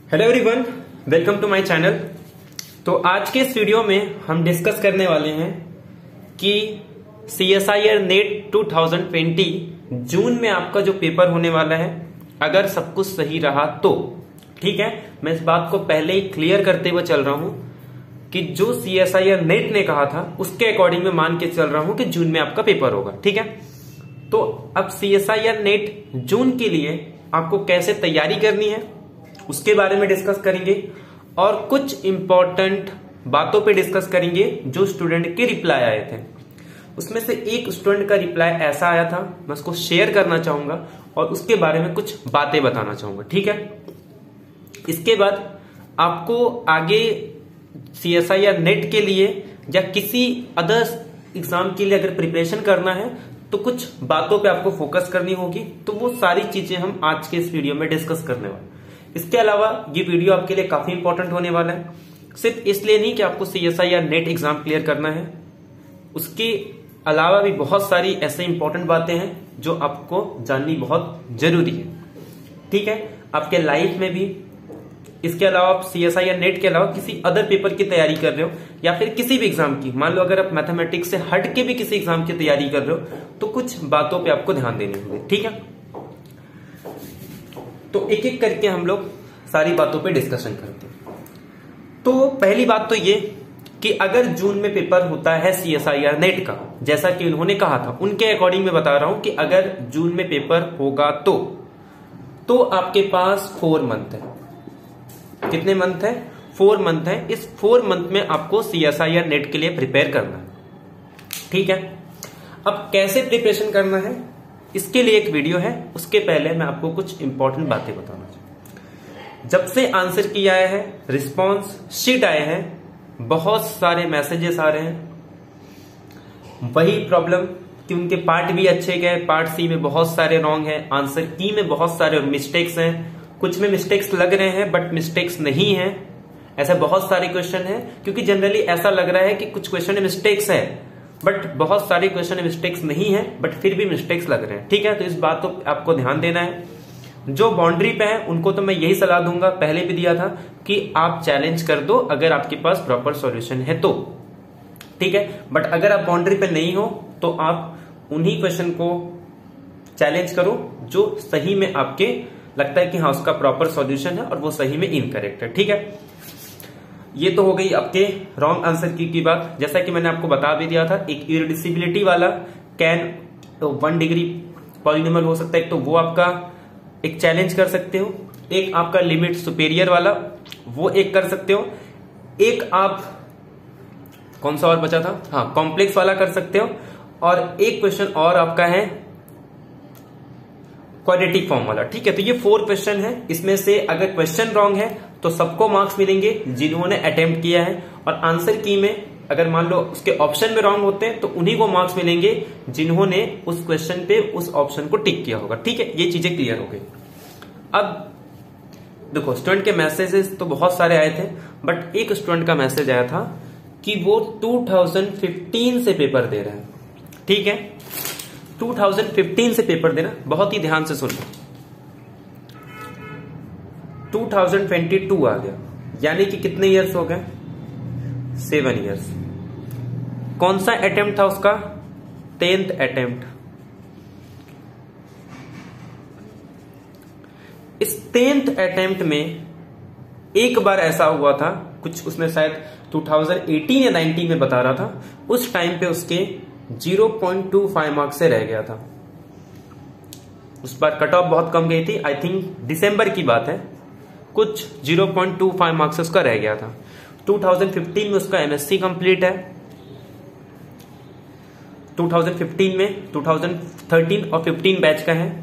Hello everyone, welcome to my channel. तो आज के इस वीडियो में हम डिस्कस करने वाले हैं कि CSIR नेट 2020 जून में आपका जो पेपर होने वाला है, अगर सब कुछ सही रहा तो ठीक है। मैं इस बात को पहले ही क्लियर करते हुए चल रहा हूं कि जो CSIR नेट ने कहा था उसके अकॉर्डिंग में मान के चल रहा हूं कि जून में आपका पेपर होगा, ठीक है। तो अब CSIR नेट जून के लिए आपको कैसे तैयारी करनी है उसके बारे में डिस्कस करेंगे और कुछ इंपॉर्टेंट बातों पे डिस्कस करेंगे जो स्टूडेंट के रिप्लाई आए थे। उसमें से एक स्टूडेंट का रिप्लाई ऐसा आया था, मैं उसको शेयर करना चाहूंगा और उसके बारे में कुछ बातें बताना चाहूंगा, ठीक है। इसके बाद आपको आगे CSIR नेट के लिए या किसी अदर एग्जाम के लिए अगर प्रिपरेशन करना है तो कुछ बातों पे आपको फोकस करनी होगी। तो वो सारी चीजें हम आज के इस वीडियो में डिस्कस करने वाले। इसके अलावा ये वीडियो आपके लिए काफी इंपॉर्टेंट होने वाला है, सिर्फ इसलिए नहीं कि आपको CSIR नेट एग्जाम क्लियर करना है, उसके अलावा भी बहुत सारी ऐसे इंपॉर्टेंट बातें हैं जो आपको जाननी बहुत जरूरी है, ठीक है, आपके लाइफ में भी। इसके अलावा आप CSIR नेट के अलावा किसी अदर पेपर की तैयारी कर रहे हो या फिर किसी भी एग्जाम की, मान लो अगर आप मैथमेटिक्स से हट के भी किसी एग्जाम की तैयारी कर रहे हो तो कुछ बातों पे आपको ध्यान देनी होगी, ठीक है। तो एक एक करके हम लोग सारी बातों पे डिस्कशन करते हैं। तो पहली बात तो ये कि अगर जून में पेपर होता है CSIR नेट का, जैसा कि उन्होंने कहा था, उनके अकॉर्डिंग मैं बता रहा हूं कि अगर जून में पेपर होगा तो आपके पास 4 मंथ है। कितने मंथ है? 4 मंथ है। इस 4 मंथ में आपको CSIR नेट के लिए प्रिपेयर करना है, ठीक है। अब कैसे प्रिपरेशन करना है इसके लिए एक वीडियो है, उसके पहले मैं आपको कुछ इंपॉर्टेंट बातें बताना चाहूंगा। जब से आंसर किया है, रिस्पॉन्स शीट आए हैं, बहुत सारे मैसेजेस आ रहे हैं। वही प्रॉब्लम कि उनके पार्ट भी अच्छे गए, पार्ट सी में बहुत सारे रॉन्ग है, आंसर की में बहुत सारे मिस्टेक्स हैं, कुछ में मिस्टेक्स लग रहे हैं बट मिस्टेक्स नहीं है। ऐसे बहुत सारे क्वेश्चन है, क्योंकि जनरली ऐसा लग रहा है कि कुछ क्वेश्चन में मिस्टेक्स है बट बहुत सारे क्वेश्चन में मिस्टेक्स नहीं है, बट फिर भी मिस्टेक्स लग रहे हैं, ठीक है। तो इस बात को आपको ध्यान देना है। जो बाउंड्री पे है उनको तो मैं यही सलाह दूंगा, पहले भी दिया था कि आप चैलेंज कर दो अगर आपके पास प्रॉपर सॉल्यूशन है तो, ठीक है। बट अगर आप बाउंड्री पे नहीं हो तो आप उन्हीं क्वेश्चन को चैलेंज करो जो सही में आपके लगता है कि हाँ उसका प्रॉपर सॉल्यूशन है और वो सही में इनकरेक्ट है, ठीक है। ये तो हो गई आपके रॉन्ग आंसर की बात। जैसा कि मैंने आपको बता भी दिया था, एक इरडिसिबिलिटी वाला कैन 1 डिग्री पॉलिनोमियल हो सकता है, तो वो आपका एक चैलेंज कर सकते हो। एक आपका लिमिट सुपेरियर वाला, वो एक कर सकते हो। एक आप कौन सा और बचा था, हाँ कॉम्प्लेक्स वाला कर सकते हो। और एक क्वेश्चन और आपका है क्वाड्रेटिक फॉर्म वाला, ठीक है। तो ये 4 क्वेश्चन है। इसमें से अगर क्वेश्चन रॉन्ग है तो सबको मार्क्स मिलेंगे जिन्होंने अटेम्प्ट किया है, और आंसर की में अगर मान लो उसके ऑप्शन में रॉन्ग होते हैं तो उन्हीं को मार्क्स मिलेंगे जिन्होंने उस क्वेश्चन पे उस ऑप्शन को टिक किया होगा, ठीक है। ये चीजें क्लियर हो गई। अब देखो, स्टूडेंट के मैसेजेस तो बहुत सारे आए थे, बट एक स्टूडेंट का मैसेज आया था कि वो 2015 से पेपर दे रहे हैं, ठीक है। 2015 से पेपर देना, बहुत ही ध्यान से सुनना। 2022 आ गया, यानी कि कितने इयर्स हो गए? 7 इयर्स। कौन सा अटेम्प्ट था उसका? 10th attempt. इस 10th अटेम्प्ट में एक बार ऐसा हुआ था, कुछ उसमें शायद 2018 या 19 में बता रहा था, उस टाइम पे उसके 0.25 मार्क्स से रह गया था। उस बार कट ऑफ बहुत कम गई थी, आई थिंक दिसंबर की बात है, कुछ 0.25 मार्क्स उसका रह गया था। 2015 में उसका MSc कंप्लीट है। 2015 में 2013 और 15 बैच का है।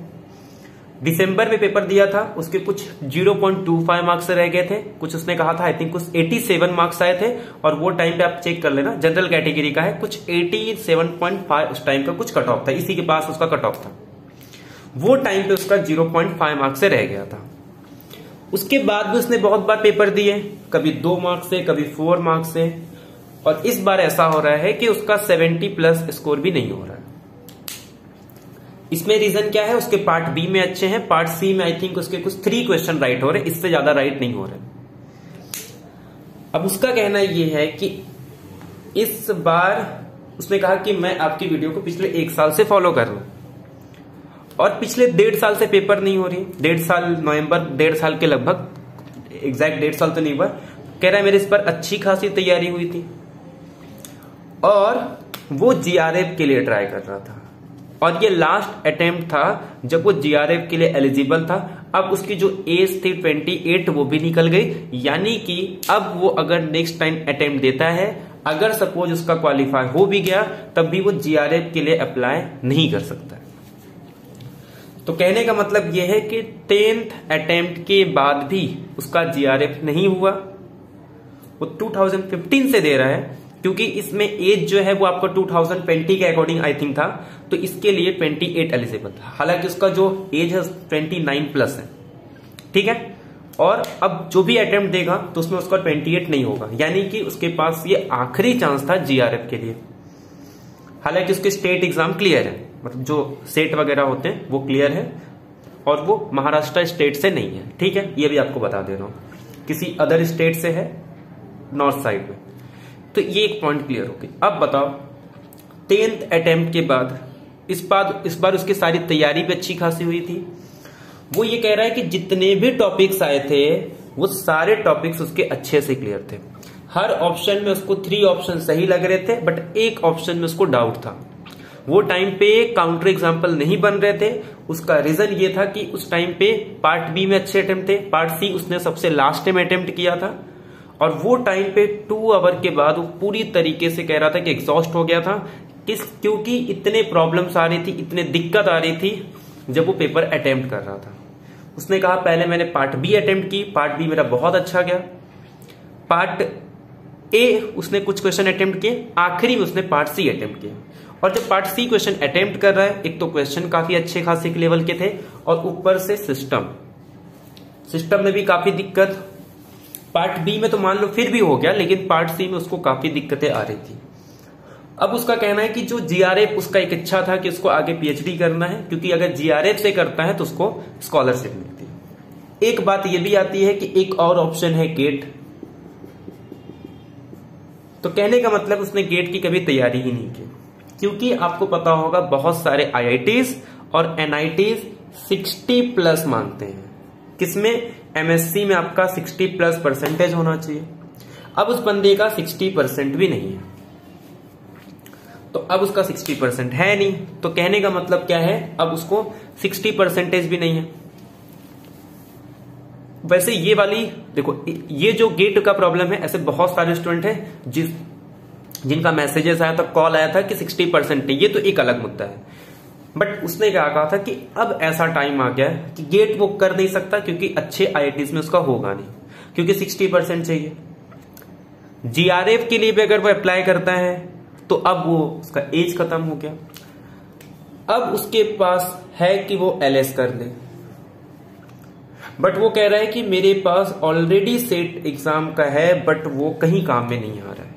दिसंबर में पेपर दिया था, उसके कुछ 0.25 मार्क्स रह गए थे, कुछ उसने कहा था आई थिंक कुछ 87 मार्क्स आए थे, और वो टाइम पे आप चेक कर लेना, जनरल कैटेगरी का है, कुछ 87.5 उस टाइम का कुछ कट ऑफ था, इसी के पास उसका कट ऑफ था। वो टाइम पे उसका 0.5 मार्क्स से रह गया था। उसके बाद भी उसने बहुत बार पेपर दिए, कभी 2 मार्क्स से, कभी 4 मार्क्स से, और इस बार ऐसा हो रहा है कि उसका 70+ स्कोर भी नहीं हो रहा है। इसमें रीजन क्या है, उसके पार्ट बी में अच्छे हैं, पार्ट सी में आई थिंक उसके कुछ 3 क्वेश्चन राइट हो रहे, इससे ज्यादा राइट नहीं हो रहे। अब उसका कहना यह है कि इस बार उसने कहा कि मैं आपकी वीडियो को पिछले 1 साल से फॉलो कर रहा हूं और पिछले 1.5 साल से पेपर नहीं हो रही, 1.5 साल नवंबर 1.5 साल के लगभग, एग्जैक्ट 1.5 साल तो नहीं हुआ, कह रहा है मेरे इस पर अच्छी खासी तैयारी हुई थी और वो जीआरएफ के लिए ट्राई कर रहा था और ये लास्ट अटेम्प्ट था जब वो जीआरएफ के लिए एलिजिबल था। अब उसकी जो एज थी 28 वो भी निकल गई, यानी कि अब वो अगर नेक्स्ट टाइम अटेम्प्ट देता है, अगर सपोज उसका क्वालिफाई हो भी गया, तब भी वो जीआरएफ के लिए अप्लाई नहीं कर सकता। तो कहने का मतलब यह है कि 10th अटेम्प्ट के बाद भी उसका जीआरएफ नहीं हुआ, वो 2015 से दे रहा है, क्योंकि इसमें एज जो है वो आपको 2020 के अकॉर्डिंग आई थिंक था, तो इसके लिए 28 एलिजिबल था। हालांकि उसका जो एज है 29 प्लस है, ठीक है। और अब जो भी अटेम्प्ट देगा तो उसमें उसका 28 नहीं होगा, यानी कि उसके पास ये आखिरी चांस था जीआरएफ के लिए। हालांकि उसके स्टेट एग्जाम क्लियर है, मतलब जो सेट वगैरह होते हैं वो क्लियर है और वो महाराष्ट्र स्टेट से नहीं है, ठीक है, ये भी आपको बता दे रहा हूं, किसी अदर स्टेट से है नॉर्थ साइड में। तो ये एक पॉइंट क्लियर हो गई। अब बताओ 10th अटेम्प्ट के बाद इस बार उसकी सारी तैयारी भी अच्छी खासी हुई थी। वो ये कह रहा है कि जितने भी टॉपिक्स आए थे वो सारे टॉपिक्स उसके अच्छे से क्लियर थे। हर ऑप्शन में उसको 3 ऑप्शन सही लग रहे थे, बट एक ऑप्शन में उसको डाउट था। वो टाइम पे काउंटर एग्जाम्पल नहीं बन रहे थे। उसका रीजन ये था कि उस टाइम पे पार्ट बी में अच्छे अटेम्प्ट थे, पार्ट सी उसने सबसे लास्ट में अटेम्प्ट किया था और वो टाइम पे 2 आवर के बाद वो पूरी तरीके से कह रहा था कि एग्जॉस्ट हो गया था, क्योंकि इतने प्रॉब्लम्स आ रही थी, इतने दिक्कत आ रही थी जब वो पेपर अटेम्प्ट कर रहा था। उसने कहा पहले मैंने पार्ट बी अटेम्प्ट की, पार्ट बी मेरा बहुत अच्छा गया, पार्ट ए उसने कुछ क्वेश्चन अटेम्प्ट किए, आखिरी में उसने पार्ट सी अटेम्प्ट किया। और जब पार्ट सी क्वेश्चन अटेम्प्ट कर रहा है, एक तो क्वेश्चन काफी अच्छे खासे लेवल के थे और ऊपर से सिस्टम में भी काफी दिक्कत। पार्ट बी में तो मान लो फिर भी हो गया, लेकिन पार्ट सी में उसको काफी दिक्कतें आ रही थी। अब उसका कहना है कि जो जीआरएफ, उसका एक इच्छा था कि उसको आगे पीएचडी करना है, क्योंकि अगर जीआरएफ से करता है तो उसको स्कॉलरशिप मिलती है। एक बात ये भी आती है कि एक और ऑप्शन है गेट। तो कहने का मतलब उसने गेट की कभी तैयारी ही नहीं की, क्योंकि आपको पता होगा बहुत सारे आईआईटीज और एनआईटीज 60+ मांगते हैं। किसमें? एमएससी में आपका 60+ परसेंटेज होना चाहिए। अब उस बंदे का 60% भी नहीं है, तो अब उसका 60% है नहीं, तो कहने का मतलब क्या है, अब उसको 60% भी नहीं है। वैसे ये वाली देखो, ये जो गेट का प्रॉब्लम है, ऐसे बहुत सारे स्टूडेंट हैं जिनका मैसेजेस आया था, कॉल आया था कि 60% है, ये तो एक अलग मुद्दा है। बट उसने क्या कहा था कि अब ऐसा टाइम आ गया है कि गेट वो कर नहीं सकता, क्योंकि अच्छे आईआईटीज में उसका होगा नहीं, क्योंकि 60% चाहिए। जीआरएफ के लिए भी अगर वो अप्लाई करता है तो अब वो उसका एज खत्म हो गया। अब उसके पास है कि वो एलएस कर ले, बट वो कह रहा है कि मेरे पास ऑलरेडी सेट एग्जाम का है, बट वो कहीं काम में नहीं आ रहा है,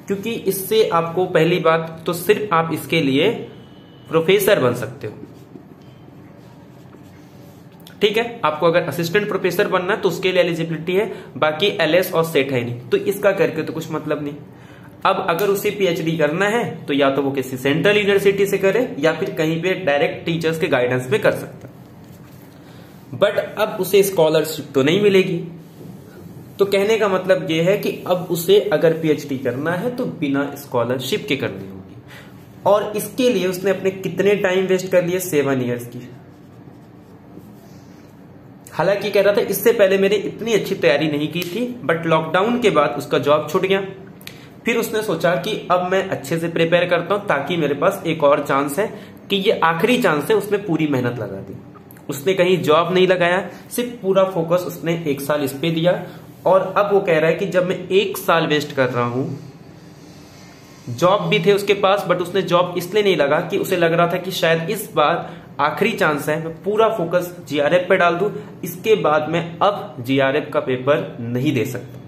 क्योंकि इससे आपको पहली बात तो सिर्फ आप इसके लिए प्रोफेसर बन सकते हो, ठीक है। आपको अगर असिस्टेंट प्रोफेसर बनना है तो उसके लिए एलिजिबिलिटी है, बाकी एलएस और सेट है नहीं, तो इसका करके तो कुछ मतलब नहीं। अब अगर उसे पीएचडी करना है तो या तो वो किसी सेंट्रल यूनिवर्सिटी से करे या फिर कहीं पे डायरेक्ट टीचर्स के गाइडेंस में कर सकता है, बट अब उसे स्कॉलरशिप तो नहीं मिलेगी। तो कहने का मतलब ये है कि अब उसे अगर पीएचडी करना है तो बिना स्कॉलरशिप के करनी होगी, और इसके लिए उसने अपने कितने टाइम वेस्ट कर लिए, 7 ईयर्स की। हालांकि कह रहा था इससे पहले मैंने इतनी अच्छी तैयारी नहीं की थी, बट लॉकडाउन के बाद उसका जॉब छूट गया। फिर उसने सोचा कि अब मैं अच्छे से प्रिपेयर करता हूं, ताकि मेरे पास एक और चांस है, कि ये आखिरी चांस है। उसने पूरी मेहनत लगा दी, उसने कहीं जॉब नहीं लगाया, सिर्फ पूरा फोकस उसने 1 साल इस पे दिया। और अब वो कह रहा है कि जब मैं 1 साल वेस्ट कर रहा हूं, जॉब भी थे उसके पास, बट उसने जॉब इसलिए नहीं लगा कि उसे लग रहा था कि शायद इस बार आखिरी चांस है, मैं पूरा फोकस जीआरएफ पे डाल दूं, इसके बाद मैं अब जीआरएफ का पेपर नहीं दे सकता।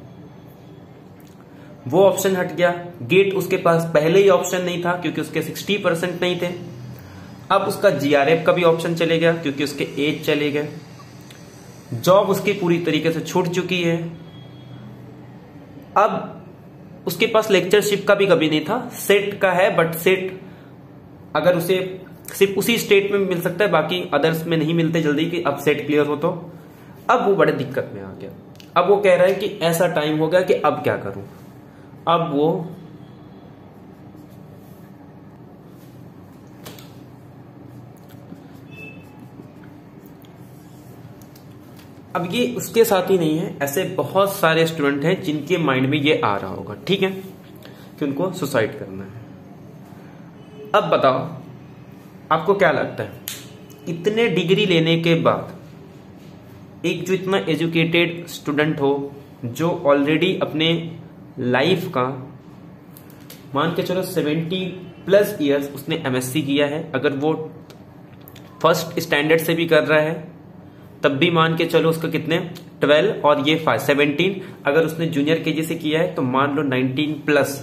वो ऑप्शन हट गया। गेट उसके पास पहले ही ऑप्शन नहीं था, क्योंकि उसके 60% नहीं थे। अब उसका जीआरएफ का भी ऑप्शन चले गया क्योंकि उसके एज चले गए, जॉब उसकी पूरी तरीके से छूट चुकी है। अब उसके पास लेक्चरशिप का भी कभी नहीं था, सेट का है, बट सेट अगर उसे सिर्फ उसी स्टेट में मिल सकता है, बाकी अदर्स में नहीं मिलते जल्दी कि अब सेट क्लियर हो। तो अब वो बड़े दिक्कत में आ गया। अब वो कह रहा है कि ऐसा टाइम हो गया कि अब क्या करूं। अब ये उसके साथ ही नहीं है, ऐसे बहुत सारे स्टूडेंट हैं जिनके माइंड में ये आ रहा होगा, ठीक है, कि उनको सुसाइड करना है। अब बताओ आपको क्या लगता है, इतने डिग्री लेने के बाद एक जो इतना एजुकेटेड स्टूडेंट हो, जो ऑलरेडी अपने लाइफ का मान के चलो 70+ ईयर्स उसने एमएससी किया है, अगर वो फर्स्ट स्टैंडर्ड से भी कर रहा है तब भी मान के चलो उसका कितने 12 और ये 17, अगर उसने जूनियर केजी से किया है तो मान लो 19+।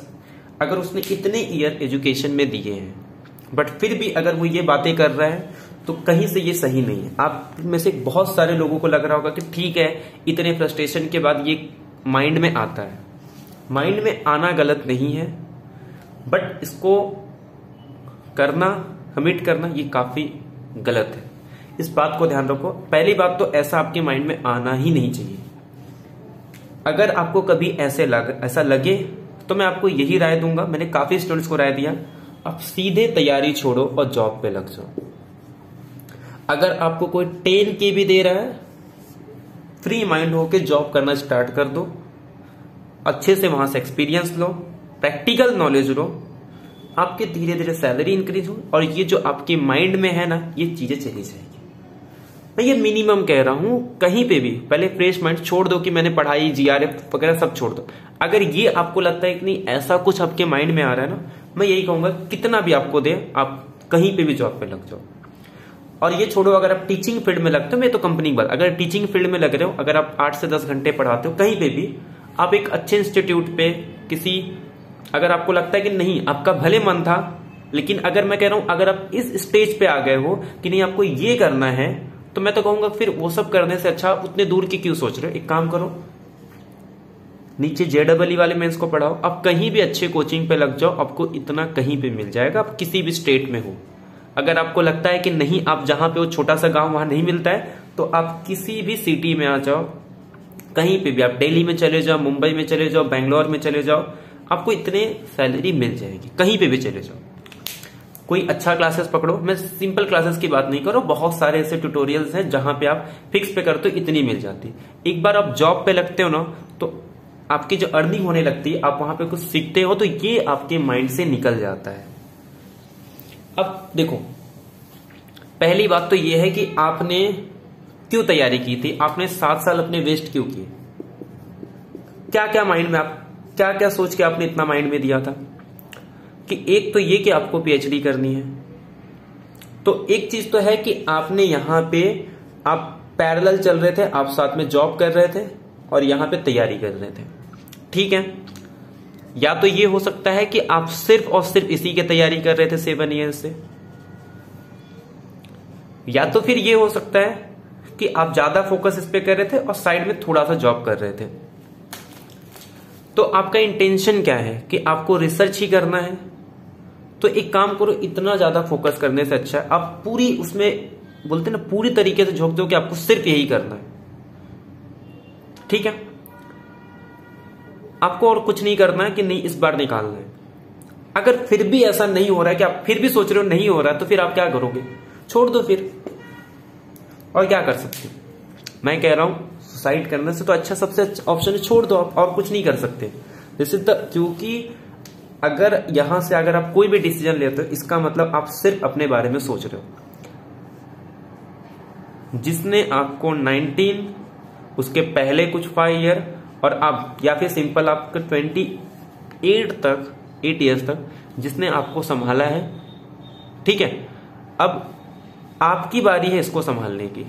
अगर उसने इतने ईयर एजुकेशन में दिए हैं बट फिर भी अगर वो ये बातें कर रहा है तो कहीं से ये सही नहीं है। आप में से बहुत सारे लोगों को लग रहा होगा कि ठीक है, इतने फ्रस्ट्रेशन के बाद ये माइंड में आता है। माइंड में आना गलत नहीं है, बट इसको करना, कमिट करना, ये काफी गलत है। इस बात को ध्यान रखो। पहली बात तो ऐसा आपके माइंड में आना ही नहीं चाहिए। अगर आपको कभी ऐसा लगे तो मैं आपको यही राय दूंगा, मैंने काफी स्टूडेंट्स को राय दिया, आप सीधे तैयारी छोड़ो और जॉब पे लग जाओ। अगर आपको कोई 10K भी दे रहा है, फ्री माइंड होके जॉब करना स्टार्ट कर दो, अच्छे से वहां से एक्सपीरियंस लो, प्रैक्टिकल नॉलेज लो, आपके धीरे धीरे सैलरी इंक्रीज हो और ये जो आपके माइंड में है ना, ये चीजें चली जाएगी। मैं ये मिनिमम कह रहा हूं, कहीं पे भी पहले फ्रेश माइंड छोड़ दो कि मैंने पढ़ाई जीआरएफ वगैरह सब छोड़ दो। अगर ये आपको लगता है कि नहीं ऐसा कुछ आपके माइंड में आ रहा है ना, मैं यही कहूंगा कितना भी आपको दे आप कहीं पे भी जॉब पे लग जाओ। और ये छोड़ो, अगर आप टीचिंग फील्ड में लगते हो, मैं तो कंपनी की बात, अगर टीचिंग फील्ड में लग रहे हो, अगर आप 8 से 10 घंटे पढ़ाते हो कहीं पे भी, आप एक अच्छे इंस्टीट्यूट पे किसी, अगर आपको लगता है कि नहीं आपका भले मन था, लेकिन अगर मैं कह रहा हूं अगर आप इस स्टेज पे आ गए हो कि नहीं आपको ये करना है, तो मैं तो कहूंगा फिर वो सब करने से अच्छा उतने दूर की क्यों सोच रहे हो। एक काम करो, नीचे JEE वाले मेंस को पढ़ाओ, आप कहीं भी अच्छे कोचिंग पे लग जाओ, आपको इतना कहीं पे मिल जाएगा, आप किसी भी स्टेट में हो। अगर आपको लगता है कि नहीं आप जहां पे हो छोटा सा गांव वहां नहीं मिलता है, तो आप किसी भी सिटी में आ जाओ, कहीं पे भी, आप दिल्ली में चले जाओ, मुंबई में चले जाओ, बैंगलोर में चले जाओ, आपको इतने सैलरी मिल जाएगी, कहीं पे भी चले जाओ। कोई अच्छा क्लासेस पकड़ो, मैं सिंपल क्लासेस की बात नहीं करो, बहुत सारे ऐसे ट्यूटोरियल्स हैं जहां पे आप फिक्स पे करते हो, इतनी मिल जाती। एक बार आप जॉब पे लगते हो ना, तो आपकी जो अर्निंग होने लगती है, आप वहां पे कुछ सीखते हो, तो ये आपके माइंड से निकल जाता है। अब देखो, पहली बात तो ये है कि आपने क्यों तैयारी की थी, आपने 7 साल अपने वेस्ट क्यों किए, क्या क्या माइंड में, आप क्या क्या सोच के आपने इतना माइंड में दिया था। कि एक तो ये कि आपको पीएचडी करनी है, तो एक चीज तो है कि आपने यहां पे आप पैरेलल चल रहे थे, आप साथ में जॉब कर रहे थे और यहां पे तैयारी कर रहे थे, ठीक है। या तो ये हो सकता है कि आप सिर्फ और सिर्फ इसी की तैयारी कर रहे थे 7 ईयर्स से, या तो फिर ये हो सकता है कि आप ज्यादा फोकस इस पे कर रहे थे और साइड में थोड़ा सा जॉब कर रहे थे। तो आपका इंटेंशन क्या है कि आपको रिसर्च ही करना है, तो एक काम करो, इतना ज्यादा फोकस करने से अच्छा है आप पूरी उसमें बोलते ना पूरी तरीके से झोंक दो कि आपको सिर्फ यही करना है, ठीक है। आपको और कुछ नहीं करना है कि नहीं इस बार निकालना है। अगर फिर भी ऐसा नहीं हो रहा है कि आप फिर भी सोच रहे हो नहीं हो रहा है, तो फिर आप क्या करोगे, छोड़ दो फिर, और क्या कर सकते। मैं कह रहा हूं सुसाइड करने से तो अच्छा सबसे अच्छा ऑप्शन है छोड़ दो आप, और कुछ नहीं कर सकते। जैसे क्योंकि अगर यहां से अगर आप कोई भी डिसीजन लेते हो, इसका मतलब आप सिर्फ अपने बारे में सोच रहे हो। जिसने आपको 19, उसके पहले कुछ 5 ईयर और अब, या फिर सिंपल आपको 8 ईयर्स तक जिसने आपको संभाला है, ठीक है। अब आपकी बारी है इसको संभालने की।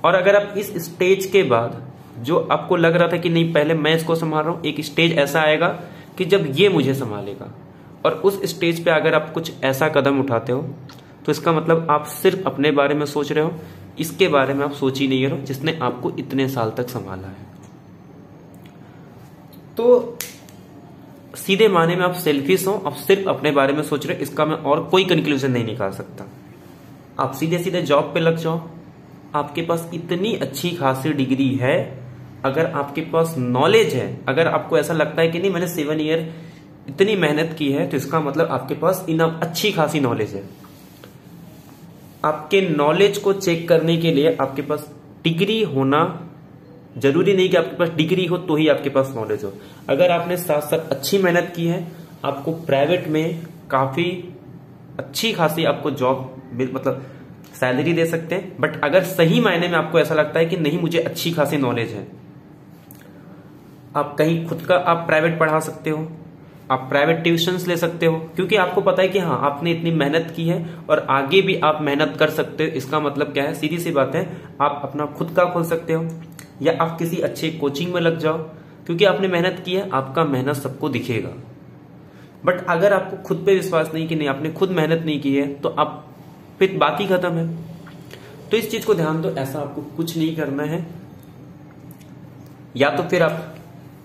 और अगर आप इस स्टेज के बाद जो आपको लग रहा था कि नहीं पहले मैं इसको संभाल रहा हूं, एक स्टेज ऐसा आएगा कि जब ये मुझे संभालेगा, और उस स्टेज पे अगर आप कुछ ऐसा कदम उठाते हो तो इसका मतलब आप सिर्फ अपने बारे में सोच रहे हो, इसके बारे में आप सोच ही नहीं रहे हो जिसने आपको इतने साल तक संभाला है। तो सीधे माने में आप सेल्फिश हो, आप सिर्फ अपने बारे में सोच रहे हो, इसका मैं और कोई कंक्लूजन नहीं निकाल सकता। आप सीधे सीधे जॉब पे लग जाओ, आपके पास इतनी अच्छी खासी डिग्री है, अगर आपके पास नॉलेज है, अगर आपको ऐसा लगता है कि नहीं मैंने 7 ईयर इतनी मेहनत की है, तो इसका मतलब आपके पास इनफ अच्छी खासी नॉलेज है। आपके नॉलेज को चेक करने के लिए आपके पास डिग्री होना जरूरी नहीं कि आपके पास डिग्री हो तो ही आपके पास नॉलेज हो। अगर आपने साथ साथ अच्छी मेहनत की है, आपको प्राइवेट में काफी अच्छी खासी आपको जॉब मतलब सैलरी दे सकते हैं। बट अगर सही मायने में आपको ऐसा लगता है कि नहीं मुझे अच्छी खासी नॉलेज है, आप कहीं खुद का आप प्राइवेट पढ़ा सकते हो, आप प्राइवेट ट्यूशंस ले सकते हो, क्योंकि आपको पता है कि हाँ आपने इतनी मेहनत की है और आगे भी आप मेहनत कर सकते हो। इसका मतलब क्या है, सीधी सी बात है, आप अपना खुद का खोल सकते हो या आप किसी अच्छे कोचिंग में लग जाओ, क्योंकि आपने मेहनत की है, आपका मेहनत सबको दिखेगा। बट अगर आपको खुद पे विश्वास नहीं कि नहीं आपने खुद मेहनत नहीं की है, तो आप फिर बात ही खत्म है। तो इस चीज को ध्यान दो, ऐसा आपको कुछ नहीं करना है। या तो फिर आप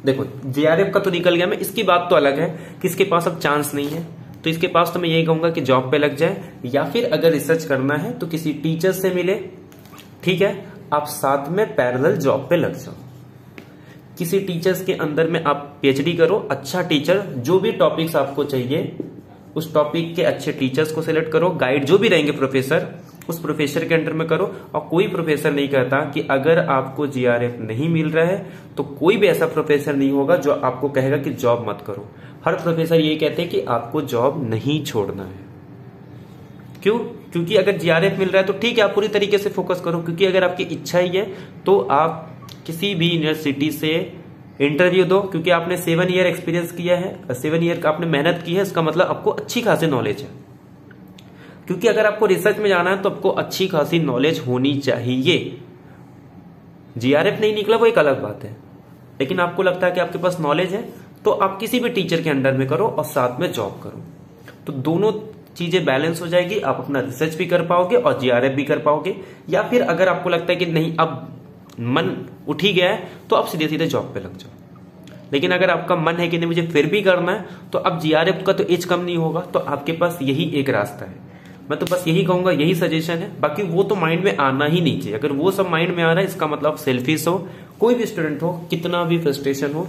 देखो जेआरएफ का तो निकल गया, मैं इसकी बात तो अलग है कि इसके पास अब चांस नहीं है, तो इसके पास तो मैं यही कहूंगा कि जॉब पे लग जाए, या फिर अगर रिसर्च करना है तो किसी टीचर से मिले, ठीक है, आप साथ में पैरेलल जॉब पे लग जाओ। किसी टीचर्स के अंदर में आप पीएचडी करो, अच्छा टीचर, जो भी टॉपिक्स आपको चाहिए उस टॉपिक के अच्छे टीचर्स को सिलेक्ट करो, गाइड जो भी रहेंगे प्रोफेसर, उस प्रोफेसर के अंडर में करो। और कोई प्रोफेसर नहीं कहता कि अगर आपको जीआरएफ नहीं मिल रहा है तो कोई भी ऐसा प्रोफेसर नहीं होगा जो आपको कहेगा कि जॉब मत करो। हर प्रोफेसर ये कहते हैं कि आपको जॉब नहीं छोड़ना है। क्यों? क्योंकि अगर जीआरएफ मिल रहा है तो ठीक है, आप पूरी तरीके से फोकस करो, क्योंकि अगर आपकी इच्छा ही है तो आप किसी भी यूनिवर्सिटी से इंटरव्यू दो, क्योंकि आपने 7 ईयर एक्सपीरियंस किया है, 7 ईयर का आपने मेहनत की है, इसका मतलब आपको अच्छी खासी नॉलेज है। क्योंकि अगर आपको रिसर्च में जाना है तो आपको अच्छी खासी नॉलेज होनी चाहिए। जीआरएफ नहीं निकला वो एक अलग बात है, लेकिन आपको लगता है कि आपके पास नॉलेज है तो आप किसी भी टीचर के अंडर में करो और साथ में जॉब करो, तो दोनों चीजें बैलेंस हो जाएगी। आप अपना रिसर्च भी कर पाओगे और जीआरएफ भी कर पाओगे। या फिर अगर आपको लगता है कि नहीं अब मन उठ ही गया है तो आप सीधे सीधे जॉब पे लग जाओ। लेकिन अगर आपका मन है कि नहीं मुझे फिर भी करना है, तो अब जीआरएफ का तो एज कम नहीं होगा, तो आपके पास यही एक रास्ता है। मैं तो बस यही कहूंगा, यही सजेशन है, बाकी वो तो माइंड में आना ही नहीं चाहिए। अगर वो सब माइंड में आ रहा है इसका मतलब सेल्फिश हो। कोई भी स्टूडेंट हो, कितना भी फ्रस्ट्रेशन हो,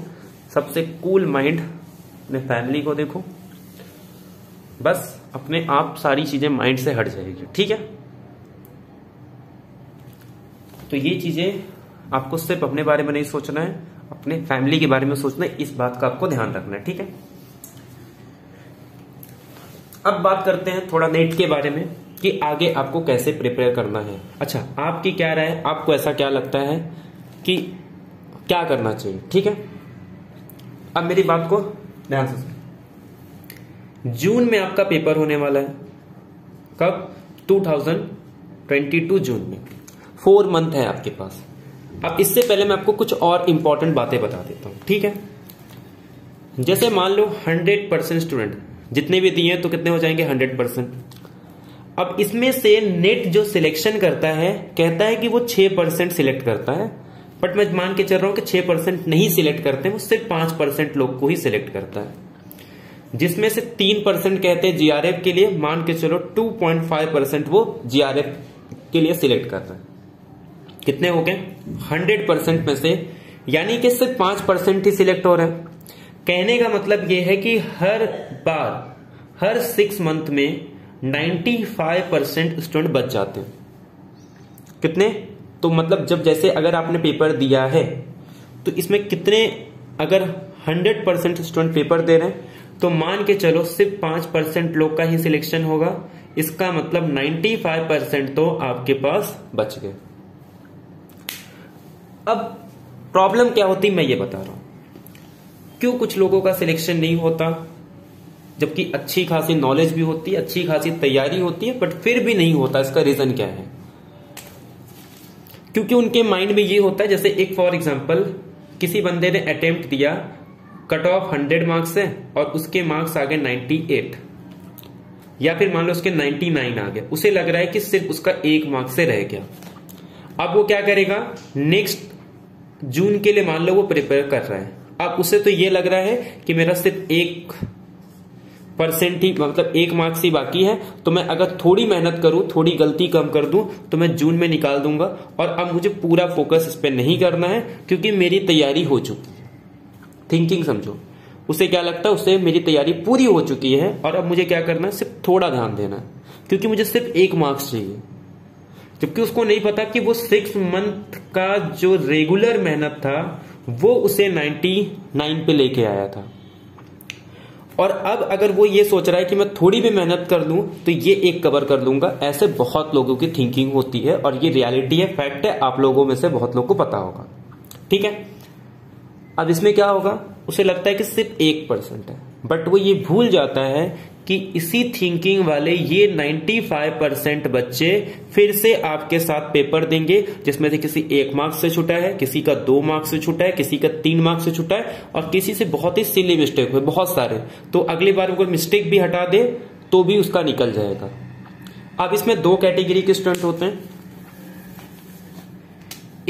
सबसे कूल माइंड अपने फैमिली को देखो, बस अपने आप सारी चीजें माइंड से हट जाएगी, ठीक है। तो ये चीजें आपको सिर्फ अपने बारे में नहीं सोचना है, अपने फैमिली के बारे में सोचना है, इस बात का आपको ध्यान रखना है, ठीक है। अब बात करते हैं थोड़ा नेट के बारे में कि आगे आपको कैसे प्रिपेयर करना है। अच्छा, आपकी क्या राय है, आपको ऐसा क्या लगता है कि क्या करना चाहिए, ठीक है। अब मेरी बात को ध्यान से सुनो। जून में आपका पेपर होने वाला है, कब? 2022 जून में। 4 मंथ है आपके पास। अब इससे पहले मैं आपको कुछ और इंपॉर्टेंट बातें बता देता हूं, ठीक है। जैसे मान लो 100% स्टूडेंट जितने भी दिए तो कितने हो जाएंगे? 100%। अब इसमें से नेट जो सिलेक्शन करता है कहता है कि वो 6% सिलेक्ट करता है, बट मैं मान के चल रहा हूं कि 6% नहीं सिलेक्ट करते, वो सिर्फ 5% लोग को ही सिलेक्ट करता है, जिसमें से 3% कहते हैं जीआरएफ के लिए। मान के चलो 2.5% वो जीआरएफ के लिए सिलेक्ट कर रहा है। कितने हो गए? 100% में से, यानी कि सिर्फ 5% ही सिलेक्ट हो रहा है। कहने का मतलब यह है कि हर बार, हर 6 मंथ में 95% स्टूडेंट बच जाते हैं। कितने? तो मतलब जब जैसे अगर आपने पेपर दिया है तो इसमें कितने, अगर 100% स्टूडेंट पेपर दे रहे हैं तो मान के चलो सिर्फ 5% लोग का ही सिलेक्शन होगा। इसका मतलब 95% तो आपके पास बच गए। अब प्रॉब्लम क्या होती मैं ये बता रहा हूं, क्यों कुछ लोगों का सिलेक्शन नहीं होता, जबकि अच्छी खासी नॉलेज भी होती है, अच्छी खासी तैयारी होती है, बट फिर भी नहीं होता। इसका रीजन क्या है? क्योंकि उनके माइंड में ये होता है, जैसे एक फॉर एग्जांपल किसी बंदे ने अटेम्प्ट दिया कट ऑफ 100 मार्क्स है और उसके मार्क्स आ गए 98, या फिर मान लो उसके 99 आ गया, उसे लग रहा है कि सिर्फ उसका 1 मार्क्स से रह गया। अब वो क्या करेगा, नेक्स्ट जून के लिए मान लो वो प्रिपेयर कर रहा है। अब उसे तो ये लग रहा है कि मेरा सिर्फ 1% ही, मतलब 1 मार्क्स ही बाकी है, तो मैं अगर थोड़ी मेहनत करूं, थोड़ी गलती कम कर दूं तो मैं जून में निकाल दूंगा, और अब मुझे पूरा फोकस इस पे नहीं करना है क्योंकि मेरी तैयारी हो चुकी है। थिंकिंग समझो, उसे क्या लगता है, उसे मेरी तैयारी पूरी हो चुकी है और अब मुझे क्या करना है, सिर्फ थोड़ा ध्यान देना है क्योंकि मुझे सिर्फ 1 मार्क्स चाहिए। जबकि उसको नहीं पता कि वो 6 मंथ का जो रेगुलर मेहनत था वो उसे 99 पे लेके आया था। और अब अगर वो ये सोच रहा है कि मैं थोड़ी भी मेहनत कर लूं तो ये 1 कवर कर लूंगा, ऐसे बहुत लोगों की थिंकिंग होती है और ये रियलिटी है, फैक्ट है, आप लोगों में से बहुत लोगों को पता होगा। ठीक है, अब इसमें क्या होगा, उसे लगता है कि सिर्फ 1% है, बट वो ये भूल जाता है कि इसी थिंकिंग वाले ये 95% बच्चे फिर से आपके साथ पेपर देंगे जिसमें से किसी 1 मार्क्स से छूटा है, किसी का 2 मार्क्स से छूटा है, किसी का 3 मार्क्स से छूटा है और किसी से बहुत ही सिली मिस्टेक हुए, बहुत सारे। तो अगली बार अगर मिस्टेक भी हटा दे तो भी उसका निकल जाएगा। अब इसमें 2 कैटेगरी के स्टूडेंट होते हैं,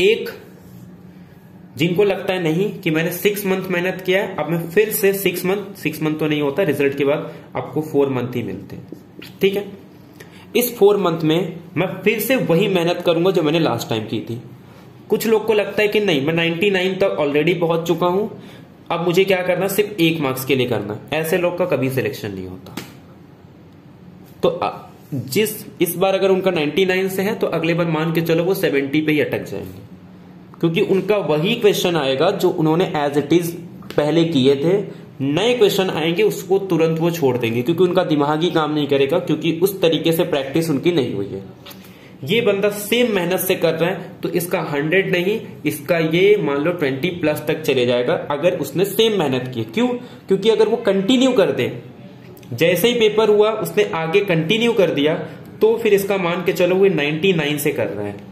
एक जिनको लगता है नहीं कि मैंने 6 मंथ मेहनत किया है, अब मैं फिर से 6 मंथ तो नहीं होता, रिजल्ट के बाद आपको 4 मंथ ही मिलते हैं। ठीक है, इस 4 मंथ में मैं फिर से वही मेहनत करूंगा जो मैंने लास्ट टाइम की थी। कुछ लोग को लगता है कि नहीं, मैं 99 तक ऑलरेडी पहुंच चुका हूं, अब मुझे क्या करना, सिर्फ 1 मार्क्स के लिए करना। ऐसे लोग का कभी सिलेक्शन नहीं होता। तो इस बार अगर उनका 99 से है तो अगले बार मान के चलो वो 70 पे ही अटक जाएंगे, क्योंकि उनका वही क्वेश्चन आएगा जो उन्होंने एज इट इज पहले किए थे। नए क्वेश्चन आएंगे उसको तुरंत वो छोड़ देंगे क्योंकि उनका दिमाग ही काम नहीं करेगा, क्योंकि उस तरीके से प्रैक्टिस उनकी नहीं हुई है। ये बंदा सेम मेहनत से कर रहा है तो इसका 100 नहीं, इसका ये मान लो 20+ तक चले जाएगा अगर उसने सेम मेहनत की। क्यों? क्योंकि अगर वो कंटिन्यू कर दे, जैसे ही पेपर हुआ उसने आगे कंटिन्यू कर दिया, तो फिर इसका मान के चलो वो 99 से कर रहा है।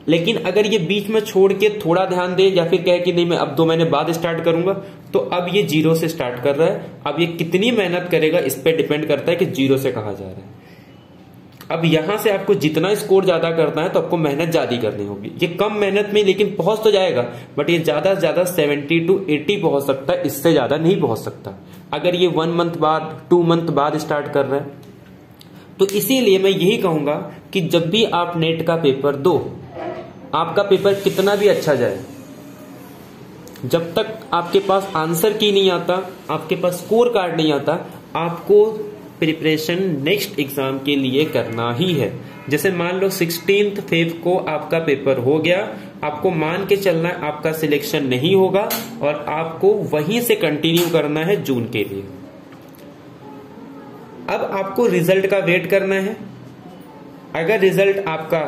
लेकिन अगर ये बीच में छोड़ के थोड़ा ध्यान दे या फिर कहे कि नहीं मैं अब 2 महीने बाद स्टार्ट करूंगा, तो अब ये 0 से स्टार्ट कर रहा है। अब ये कितनी मेहनत करेगा इस पे डिपेंड करता है कि 0 से कहा जा रहा है। अब यहां से आपको जितना स्कोर ज्यादा करना है तो आपको मेहनत ज्यादा करनी होगी। ये कम मेहनत में लेकिन पहुंच तो जाएगा, बट ये ज्यादा से ज्यादा 70 to 80 पहुंच सकता है, इससे ज्यादा नहीं पहुंच सकता अगर ये 1 मंथ बाद 2 मंथ बाद स्टार्ट कर रहा है। तो इसीलिए मैं यही कहूंगा कि जब भी आप नेट का पेपर दो, आपका पेपर कितना भी अच्छा जाए, जब तक आपके पास आंसर की नहीं आता, आपके पास स्कोर कार्ड नहीं आता, आपको प्रिपरेशन नेक्स्ट एग्जाम के लिए करना ही है। जैसे मान लो 16 फेब को आपका पेपर हो गया, आपको मान के चलना है आपका सिलेक्शन नहीं होगा और आपको वहीं से कंटिन्यू करना है जून के लिए। अब आपको रिजल्ट का वेट करना है। अगर रिजल्ट आपका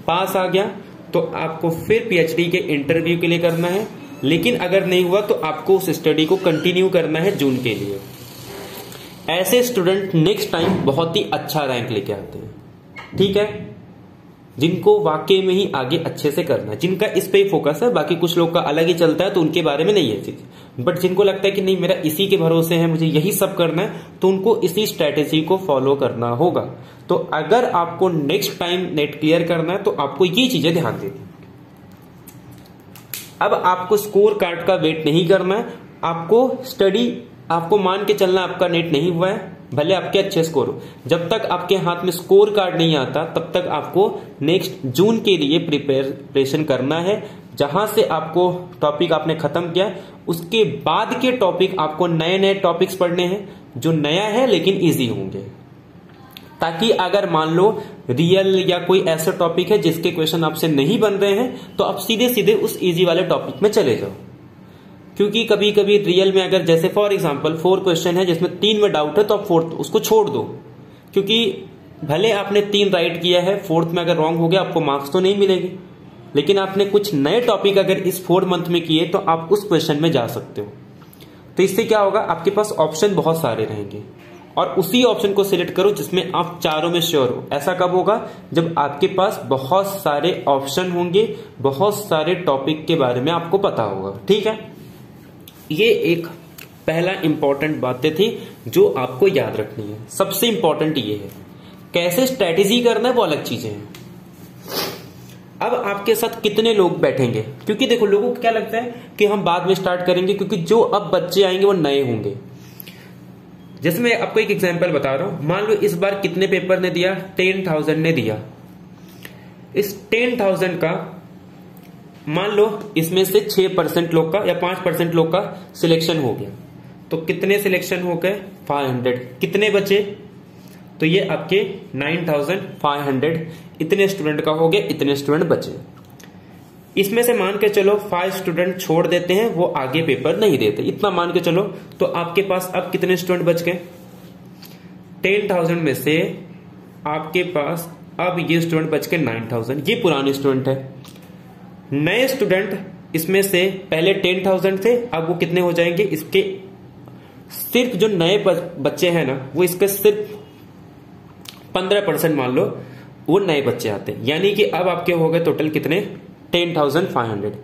पास आ गया तो आपको फिर पीएचडी के इंटरव्यू के लिए करना है, लेकिन अगर नहीं हुआ तो आपको उस स्टडी को कंटिन्यू करना है जून के लिए। ऐसे स्टूडेंट नेक्स्ट टाइम बहुत ही अच्छा रैंक लेके आते हैं। ठीक है, जिनको वाकई में ही आगे अच्छे से करना है, जिनका इस पे ही फोकस है। बाकी कुछ लोग का अलग ही चलता है तो उनके बारे में नहीं है चीज, बट जिनको लगता है कि नहीं मेरा इसी के भरोसे है, मुझे यही सब करना है, तो उनको इसी स्ट्रेटेजी को फॉलो करना होगा। तो अगर आपको नेक्स्ट टाइम नेट क्लियर करना है तो आपको ये चीजें ध्यान देनी। अब आपको स्कोर कार्ड का वेट नहीं करना है, आपको स्टडी, आपको मान के चलना आपका नेट नहीं हुआ है, भले आपके अच्छे स्कोर हो, जब तक आपके हाथ में स्कोर कार्ड नहीं आता तब तक आपको नेक्स्ट जून के लिए प्रिपरेशन करना है। जहां से आपको टॉपिक आपने खत्म किया, उसके बाद के टॉपिक आपको नए नए टॉपिक्स पढ़ने हैं जो नया है लेकिन इजी होंगे, ताकि अगर मान लो रियल या कोई ऐसा टॉपिक है जिसके क्वेश्चन आपसे नहीं बन रहे हैं तो आप सीधे सीधे उस इजी वाले टॉपिक में चले जाओ। क्योंकि कभी कभी रियल में अगर जैसे फॉर एग्जांपल 4 क्वेश्चन है जिसमें 3 में डाउट है तो आप 4th उसको छोड़ दो, क्योंकि भले आपने 3 राइट किया है, 4th में अगर रॉन्ग हो गया आपको मार्क्स तो नहीं मिलेंगे, लेकिन आपने कुछ नए टॉपिक अगर इस 4 मंथ में किए तो आप उस क्वेश्चन में जा सकते हो। तो इससे क्या होगा, आपके पास ऑप्शन बहुत सारे रहेंगे और उसी ऑप्शन को सिलेक्ट करो जिसमें आप चारों में श्योर हो। ऐसा कब होगा, जब आपके पास बहुत सारे ऑप्शन होंगे, बहुत सारे टॉपिक के बारे में आपको पता होगा। ठीक है, ये एक पहला इंपॉर्टेंट बातें थी जो आपको याद रखनी है। सबसे इंपॉर्टेंट ये है, कैसे स्ट्रेटेजी करना है वो अलग चीजें हैं। अब आपके साथ कितने लोग बैठेंगे, क्योंकि देखो लोगों को क्या लगता है कि हम बाद में स्टार्ट करेंगे, क्योंकि जो अब बच्चे आएंगे वो नए होंगे। जैसे मैं आपको एक एग्जांपल बता रहा हूं, मान लो इस बार कितने पेपर ने दिया, 10,000 ने दिया। इस 10,000 का मान लो इसमें से 6% लोग का या 5% लोग का सिलेक्शन हो गया, तो कितने सिलेक्शन हो गए, 500। कितने बचे, तो ये आपके 9,500 इतने स्टूडेंट का हो गया, इतने स्टूडेंट बचे। इसमें से मान के चलो 5 स्टूडेंट छोड़ देते हैं, वो आगे पेपर नहीं देते, इतना मान के चलो, तो आपके पास अब कितने स्टूडेंट बच गए, 10,000 में से आपके पास अब ये स्टूडेंट बच के 9,000, ये पुराने स्टूडेंट है। नए स्टूडेंट इसमें से पहले 10,000 थे, अब वो कितने हो जाएंगे, इसके सिर्फ जो नए बच्चे हैं ना, वो इसके सिर्फ 15% मान लो वो नए बच्चे आते हैं, यानी कि अब आपके हो गए टोटल कितने, 10,500।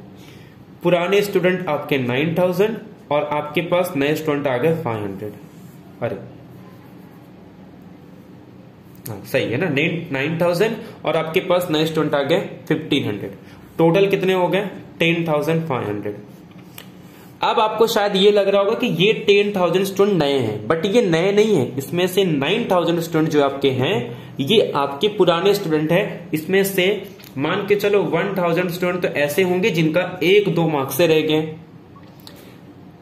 पुराने स्टूडेंट आपके 9,000 और आपके पास नए स्टूडेंट आ गए 500। अरे हाँ सही है ना, 9,000 और आपके पास नए स्टूडेंट आ गए 1,500। टोटल कितने हो गए, 10,500। अब आपको शायद ये लग रहा होगा कि ये 10,000 स्टूडेंट नए हैं, बट ये नए नहीं है। इसमें से 9,000 स्टूडेंट जो आपके हैं ये आपके पुराने स्टूडेंट हैं। इसमें से मान के चलो 1,000 स्टूडेंट तो ऐसे होंगे जिनका 1-2 मार्क्स से रह गए।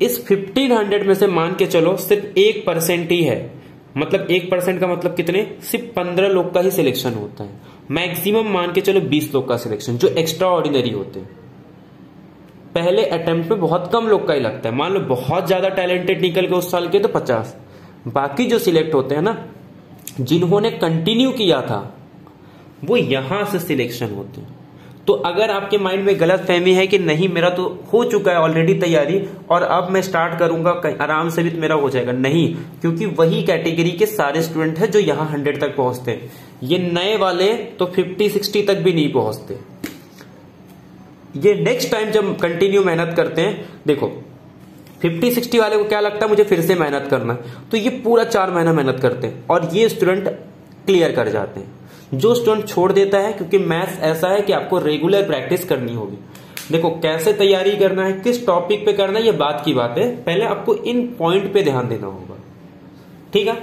इस 1,500 में से मान के चलो सिर्फ 1% ही है, मतलब 1% का मतलब कितने, सिर्फ 15 लोग का ही सिलेक्शन होता है। मैक्सिमम मान के चलो 20 लोग का सिलेक्शन, जो एक्स्ट्रा ऑर्डिनरी होते हैं। पहले अटेम्प्ट में बहुत कम लोग का ही लगता है, मान लो बहुत ज्यादा टैलेंटेड निकल के उस साल के तो 50। बाकी जो सिलेक्ट होते हैं ना, जिन्होंने कंटिन्यू किया था, वो यहां से सिलेक्शन होते हैं। तो अगर आपके माइंड में गलत फहमी है कि नहीं मेरा तो हो चुका है ऑलरेडी तैयारी और अब मैं स्टार्ट करूंगा आराम से भी तो मेरा हो जाएगा, नहीं, क्योंकि वही कैटेगरी के सारे स्टूडेंट हैं जो यहां 100 तक पहुंचते हैं। ये नए वाले तो 50-60 तक भी नहीं पहुंचते। ये नेक्स्ट टाइम जब कंटिन्यू मेहनत करते हैं, देखो 50-60 वाले को क्या लगता है मुझे फिर से मेहनत करना, तो ये पूरा 4 महीना मेहनत करते हैं और ये स्टूडेंट क्लियर कर जाते हैं। जो स्टूडेंट छोड़ देता है, क्योंकि मैथ्स ऐसा है कि आपको रेगुलर प्रैक्टिस करनी होगी। देखो कैसे तैयारी करना है, किस टॉपिक पे करना है, ये बात की बात है, पहले आपको इन पॉइंट पे ध्यान देना होगा, ठीक है,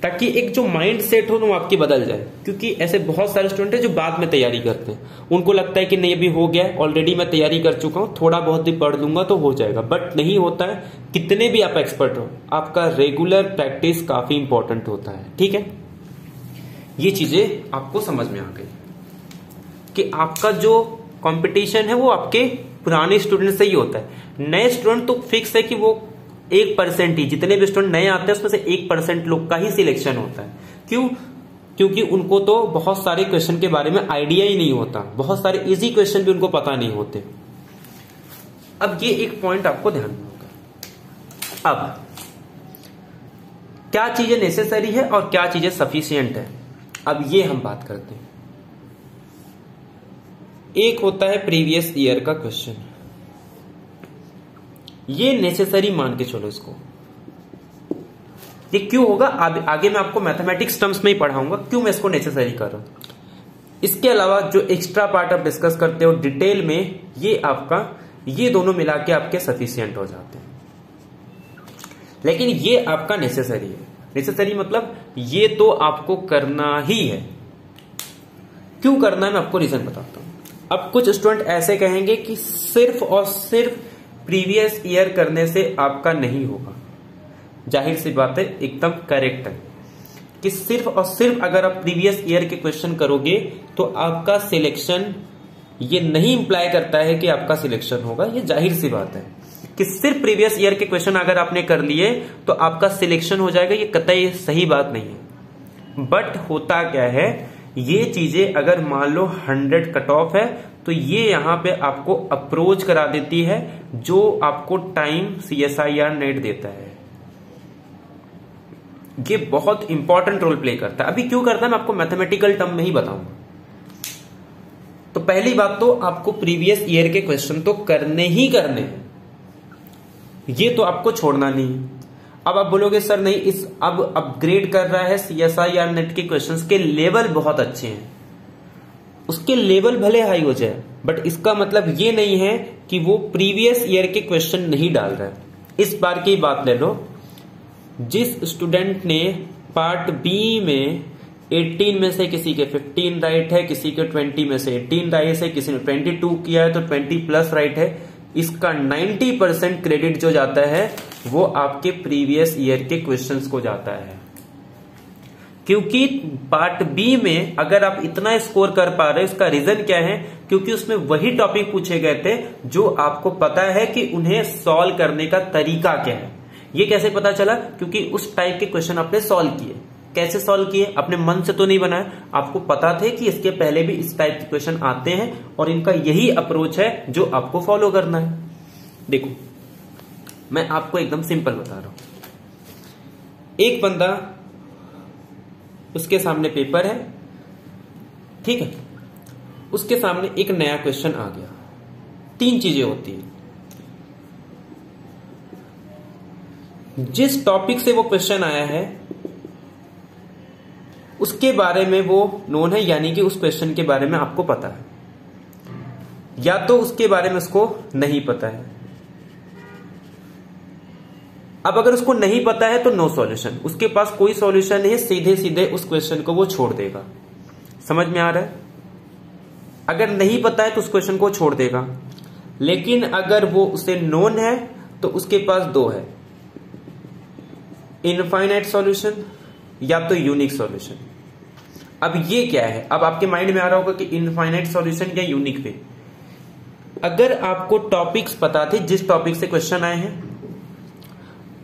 ताकि एक जो माइंड सेट हो वो आपकी बदल जाए। क्योंकि ऐसे बहुत सारे स्टूडेंट हैं जो बाद में तैयारी करते हैं, उनको लगता है कि नहीं अभी हो गया, ऑलरेडी मैं तैयारी कर चुका हूं, थोड़ा बहुत भी पढ़ लूंगा तो हो जाएगा, बट नहीं होता है। कितने भी आप एक्सपर्ट हो, आपका रेगुलर प्रैक्टिस काफी इंपॉर्टेंट होता है, ठीक है। ये चीजें आपको समझ में आ गई कि आपका जो कंपटीशन है वो आपके पुराने स्टूडेंट से ही होता है। नए स्टूडेंट तो फिक्स है कि वो 1% ही, जितने भी स्टूडेंट नए आते हैं उसमें से 1% लोग का ही सिलेक्शन होता है। क्यों? क्योंकि उनको तो बहुत सारे क्वेश्चन के बारे में आइडिया ही नहीं होता, बहुत सारे इजी क्वेश्चन भी उनको पता नहीं होते। अब ये एक पॉइंट आपको ध्यान में होगा। अब क्या चीजें नेसेसरी है और क्या चीजें सफिशिएंट है, अब ये हम बात करते हैं। एक होता है प्रीवियस ईयर का क्वेश्चन, ये नेसेसरी मान के चलो इसको। ये क्यों होगा आगे मैं आपको मैथमेटिक्स टर्म्स में ही पढ़ाऊंगा क्यों मैं इसको नेसेसरी कर रहा हूं। इसके अलावा जो एक्स्ट्रा पार्ट आप डिस्कस करते हो डिटेल में, ये आपका ये दोनों मिला के आपके सफिशिएंट हो जाते हैं, लेकिन ये आपका नेसेसरी है। नेसेसरी मतलब ये तो आपको करना ही है। क्यों करना है मैं आपको रीजन बताता हूं। अब कुछ स्टूडेंट ऐसे कहेंगे कि सिर्फ और सिर्फ प्रीवियस ईयर करने से आपका नहीं होगा। जाहिर सी बात है, एकदम करेक्ट है कि सिर्फ और सिर्फ अगर आप प्रीवियस ईयर के क्वेश्चन करोगे तो आपका सिलेक्शन, ये नहीं इंप्लाई करता है कि आपका सिलेक्शन होगा। ये जाहिर सी बात है कि सिर्फ प्रीवियस ईयर के क्वेश्चन अगर आपने कर लिए तो आपका सिलेक्शन हो जाएगा, ये कतई सही बात नहीं है। बट होता क्या है, ये चीजें अगर मान लो 100 कट ऑफ है तो ये यहां पे आपको अप्रोच करा देती है जो आपको टाइम CSIR नेट देता है। ये बहुत इंपॉर्टेंट रोल प्ले करता है। अभी क्यों करता है मैं आपको मैथमेटिकल टर्म में ही बताऊंगा। तो पहली बात तो आपको प्रीवियस ईयर के क्वेश्चन तो करने ही करने हैं, ये तो आपको छोड़ना नहीं है। अब आप बोलोगे सर नहीं, इस अब अपग्रेड कर रहा है CSIR नेट के क्वेश्चंस के लेवल बहुत अच्छे हैं, उसके लेवल भले हाई हो जाए, बट इसका मतलब ये नहीं है कि वो प्रीवियस ईयर के क्वेश्चन नहीं डाल रहा है। इस बार की बात ले लो, जिस स्टूडेंट ने पार्ट बी में 18 में से किसी के 15 राइट है, किसी के 20 में से 18 राइट है, किसी ने 22 किया है तो 20 प्लस राइट है, इसका 90% क्रेडिट जो जाता है वो आपके प्रीवियस ईयर के क्वेश्चंस को जाता है। क्योंकि पार्ट बी में अगर आप इतना स्कोर कर पा रहे हो, इसका रीजन क्या है? क्योंकि उसमें वही टॉपिक पूछे गए थे जो आपको पता है कि उन्हें सॉल्व करने का तरीका क्या है। ये कैसे पता चला? क्योंकि उस टाइप के क्वेश्चन आपने सॉल्व किए। कैसे सॉल्व किए? अपने मन से तो नहीं बनाया, आपको पता थे कि इसके पहले भी इस टाइप के क्वेश्चन आते हैं और इनका यही अप्रोच है जो आपको फॉलो करना है। देखो मैं आपको एकदम सिंपल बता रहा हूं। एक बंदा, उसके सामने पेपर है, ठीक है, उसके सामने एक नया क्वेश्चन आ गया। 3 चीजें होती हैं। जिस टॉपिक से वो क्वेश्चन आया है उसके बारे में वो नोन है, यानी कि उस क्वेश्चन के बारे में आपको पता है, या तो उसके बारे में उसको नहीं पता है। अब अगर उसको नहीं पता है तो नो सॉल्यूशन, उसके पास कोई सॉल्यूशन नहीं है, सीधे सीधे उस क्वेश्चन को वो छोड़ देगा। समझ में आ रहा है? अगर नहीं पता है तो उस क्वेश्चन को छोड़ देगा। लेकिन अगर वो उसे नोन है तो उसके पास 2 है, इनफाइनाइट सॉल्यूशन या तो यूनिक सॉल्यूशन। अब ये क्या है? अब आपके माइंड में आ रहा होगा कि इनफाइनाइट सॉल्यूशन या यूनिक वे। अगर आपको टॉपिक्स पता थे जिस टॉपिक से क्वेश्चन आए हैं,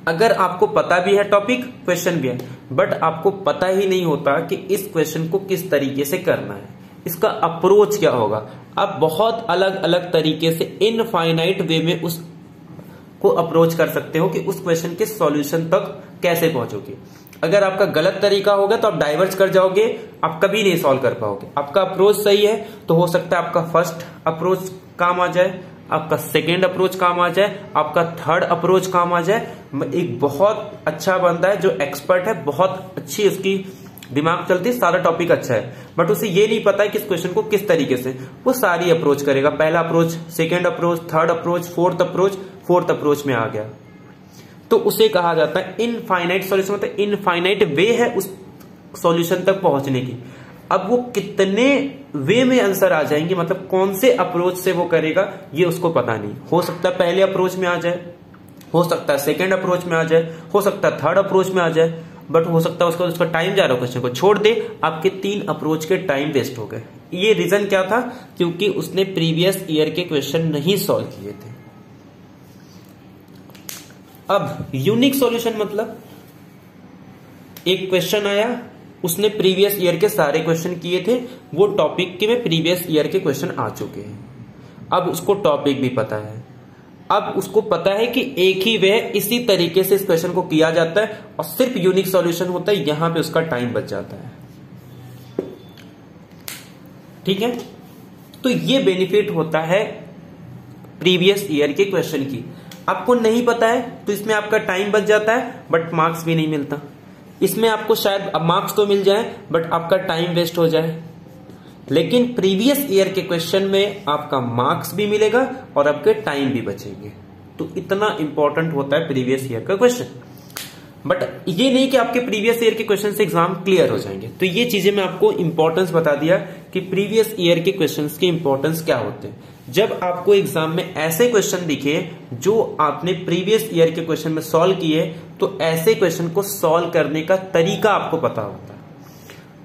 अगर आपको पता भी है टॉपिक, क्वेश्चन भी है, बट आपको पता ही नहीं होता कि इस क्वेश्चन को किस तरीके से करना है, इसका अप्रोच क्या होगा, आप बहुत अलग अलग तरीके से इनफाइनाइट वे में उस को अप्रोच कर सकते हो कि उस क्वेश्चन के सॉल्यूशन तक कैसे पहुंचोगे। अगर आपका गलत तरीका होगा तो आप डाइवर्ट कर जाओगे, आप कभी नहीं सॉल्व कर पाओगे। आपका अप्रोच सही है तो हो सकता है आपका फर्स्ट अप्रोच काम आ जाए, आपका सेकेंड अप्रोच काम आ जाए, आपका थर्ड अप्रोच काम आ जाए। एक बहुत अच्छा बंदा है जो एक्सपर्ट है, बहुत अच्छी उसकी दिमाग चलती है, सारा टॉपिक अच्छा है, बट उसे ये नहीं पता है कि इस क्वेश्चन को किस तरीके से वो सारी अप्रोच करेगा। पहला approach, second approach, third approach, fourth approach में आ गया, तो उसे कहा जाता है इनफाइनाइट सॉल्यूशन। मतलब इनफाइनाइट वे है उस सॉल्यूशन तक पहुंचने की। अब वो कितने वे में आंसर आ जाएंगे, मतलब कौन से अप्रोच से वो करेगा, ये उसको पता नहीं। हो सकता है पहले अप्रोच में आ जाए, हो सकता है सेकेंड अप्रोच में आ जाए, हो सकता है थर्ड अप्रोच में आ जाए, बट हो सकता है उसका टाइम जा रहा है, क्वेश्चन को छोड़ दे, आपके 3 अप्रोच के टाइम वेस्ट हो गए। ये रीजन क्या था? क्योंकि उसने प्रीवियस ईयर के क्वेश्चन नहीं सॉल्व किए थे। अब यूनिक सॉल्यूशन मतलब एक क्वेश्चन आया, उसने प्रीवियस ईयर के सारे क्वेश्चन किए थे, वो टॉपिक के में प्रीवियस ईयर के क्वेश्चन आ चुके हैं। अब उसको टॉपिक भी पता है, अब उसको पता है कि एक ही वे इसी तरीके से इस क्वेश्चन को किया जाता है और सिर्फ यूनिक सॉल्यूशन होता है, यहां पे उसका टाइम बच जाता है। ठीक है, तो ये बेनिफिट होता है प्रीवियस ईयर के क्वेश्चन की। आपको नहीं पता है तो इसमें आपका टाइम बच जाता है बट मार्क्स भी नहीं मिलता। इसमें आपको शायद मार्क्स तो मिल जाए बट आपका टाइम वेस्ट हो जाए। लेकिन प्रीवियस ईयर के क्वेश्चन में आपका मार्क्स भी मिलेगा और आपके टाइम भी बचेंगे। तो इतना इंपॉर्टेंट होता है प्रीवियस ईयर का क्वेश्चन। बट ये नहीं कि आपके प्रीवियस ईयर के क्वेश्चन से एग्जाम क्लियर हो जाएंगे। तो ये चीजें मैं आपको इंपॉर्टेंस बता दिया कि प्रीवियस ईयर के क्वेश्चंस के इंपॉर्टेंस क्या होते हैं। जब आपको एग्जाम में ऐसे क्वेश्चन दिखे जो आपने प्रीवियस ईयर के क्वेश्चन में सॉल्व किए, तो ऐसे क्वेश्चन को सॉल्व करने का तरीका आपको पता होता है।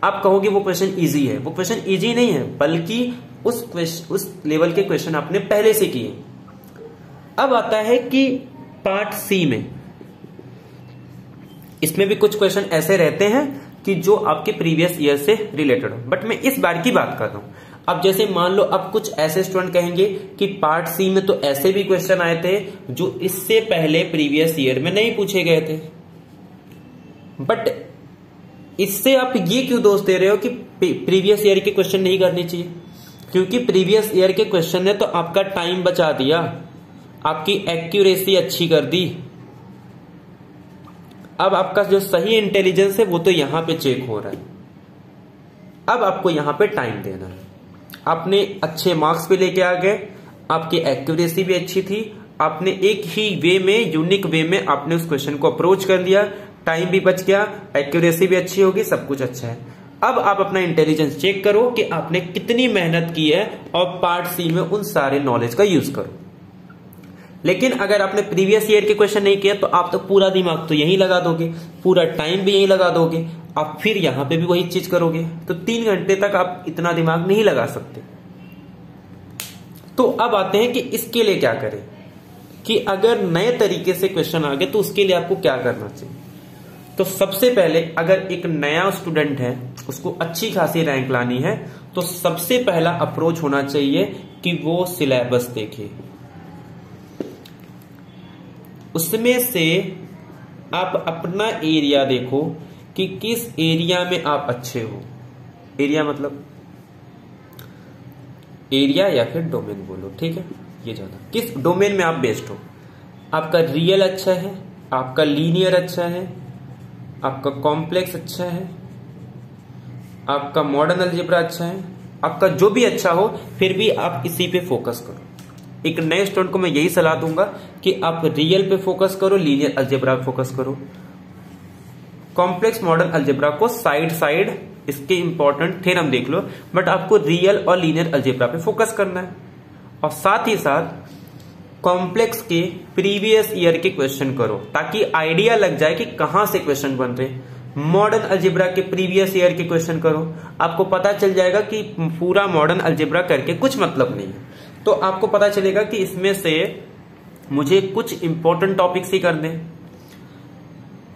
आप कहोगे वो क्वेश्चन इजी है, वो क्वेश्चन इजी नहीं है, बल्कि उस लेवल के क्वेश्चन आपने पहले से किए। अब आता है कि पार्ट सी में, इसमें भी कुछ क्वेश्चन ऐसे रहते हैं कि जो आपके प्रीवियस ईयर से रिलेटेड हो, बट मैं इस बार की बात कर रहा हूं। अब जैसे मान लो अब कुछ ऐसे स्टूडेंट कहेंगे कि पार्ट सी में तो ऐसे भी क्वेश्चन आए थे जो इससे पहले प्रीवियस ईयर में नहीं पूछे गए थे, बट इससे आप ये क्यों दोष दे रहे हो कि प्रीवियस ईयर के क्वेश्चन नहीं करने चाहिए? क्योंकि प्रीवियस ईयर के क्वेश्चन ने तो आपका टाइम बचा दिया, आपकी एक्यूरेसी अच्छी कर दी। अब आपका जो सही इंटेलिजेंस है वो तो यहां पे चेक हो रहा है। अब आपको यहां पे टाइम देना है। आपने अच्छे मार्क्स भी लेके आ गए, आपकी एक्यूरेसी भी अच्छी थी, आपने एक ही वे में, यूनिक वे में आपने उस क्वेश्चन को अप्रोच कर लिया, टाइम भी बच गया, एक्यूरेसी भी अच्छी होगी, सब कुछ अच्छा है। अब आप अपना इंटेलिजेंस चेक करो कि आपने कितनी मेहनत की है और पार्ट सी में उन सारे नॉलेज का यूज करो। लेकिन अगर आपने प्रीवियस ईयर के क्वेश्चन नहीं किया तो आप तो पूरा दिमाग तो यहीं लगा दोगे, पूरा टाइम भी यहीं लगा दोगे, आप फिर यहां पे भी वही चीज करोगे, तो 3 घंटे तक आप इतना दिमाग नहीं लगा सकते। तो अब आते हैं कि इसके लिए क्या करें, कि अगर नए तरीके से क्वेश्चन आ गए तो उसके लिए आपको क्या करना चाहिए। तो सबसे पहले अगर एक नया स्टूडेंट है, उसको अच्छी खासी रैंक लानी है, तो सबसे पहला अप्रोच होना चाहिए कि वो सिलेबस देखे। उसमें से आप अपना एरिया देखो कि किस एरिया में आप अच्छे हो। एरिया मतलब एरिया या फिर डोमेन बोलो, ठीक है, ये ज्यादा, किस डोमेन में आप बेस्ट हो। आपका रियल अच्छा है, आपका लीनियर अच्छा है, आपका कॉम्प्लेक्स अच्छा है, आपका मॉडर्न अलजेब्रा अच्छा है, आपका जो भी अच्छा हो, फिर भी आप इसी पे फोकस करो। एक नए स्टूडेंट को मैं यही सलाह दूंगा कि आप रियल पे फोकस करो, लीनियर अलजेब्रा पे फोकस करो। कॉम्प्लेक्स मॉडर्न अलजेब्रा को साइड इसके इंपॉर्टेंट थ्योरम देख लो, बट आपको रियल और लीनियर अलजेब्रा पे फोकस करना है। और साथ ही साथ कॉम्प्लेक्स के प्रीवियस ईयर के क्वेश्चन करो, ताकि आइडिया लग जाए कि कहां से क्वेश्चन बन रहे। मॉडर्न अलजेब्रा के प्रीवियस ईयर के क्वेश्चन करो, आपको पता चल जाएगा कि पूरा मॉडर्न अलजेब्रा करके कुछ मतलब नहीं है। तो आपको पता चलेगा कि इसमें से मुझे कुछ इंपॉर्टेंट टॉपिक्स ही करने हैं।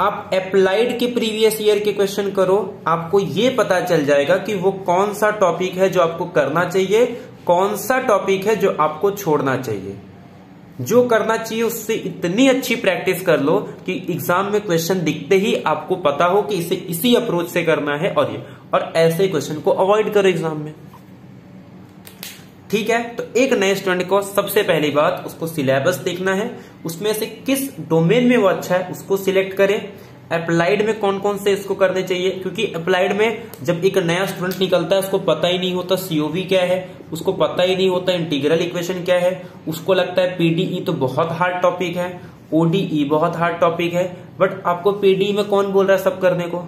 आप अप्लाइड के प्रीवियस ईयर के क्वेश्चन करो, आपको यह पता चल जाएगा कि वो कौन सा टॉपिक है जो आपको करना चाहिए, कौन सा टॉपिक है जो आपको छोड़ना चाहिए। जो करना चाहिए उससे इतनी अच्छी प्रैक्टिस कर लो कि एग्जाम में क्वेश्चन दिखते ही आपको पता हो कि इसे इसी अप्रोच से करना है, और ऐसे क्वेश्चन को अवॉइड करो एग्जाम में। ठीक है, तो एक नए स्टूडेंट को सबसे पहली बात उसको सिलेबस देखना है, उसमें से किस डोमेन में वो अच्छा है उसको सिलेक्ट करें। अप्लाइड में कौन कौन से इसको करने चाहिए, क्योंकि अप्लाइड में जब एक नया स्टूडेंट निकलता है उसको पता ही नहीं होता सीओवी क्या है, उसको पता ही नहीं होता इंटीग्रल इक्वेशन क्या है, उसको लगता है पीडीई तो बहुत हार्ड टॉपिक है, ओडीई बहुत हार्ड टॉपिक है। बट आपको पीडीई में कौन बोल रहा है सब करने को,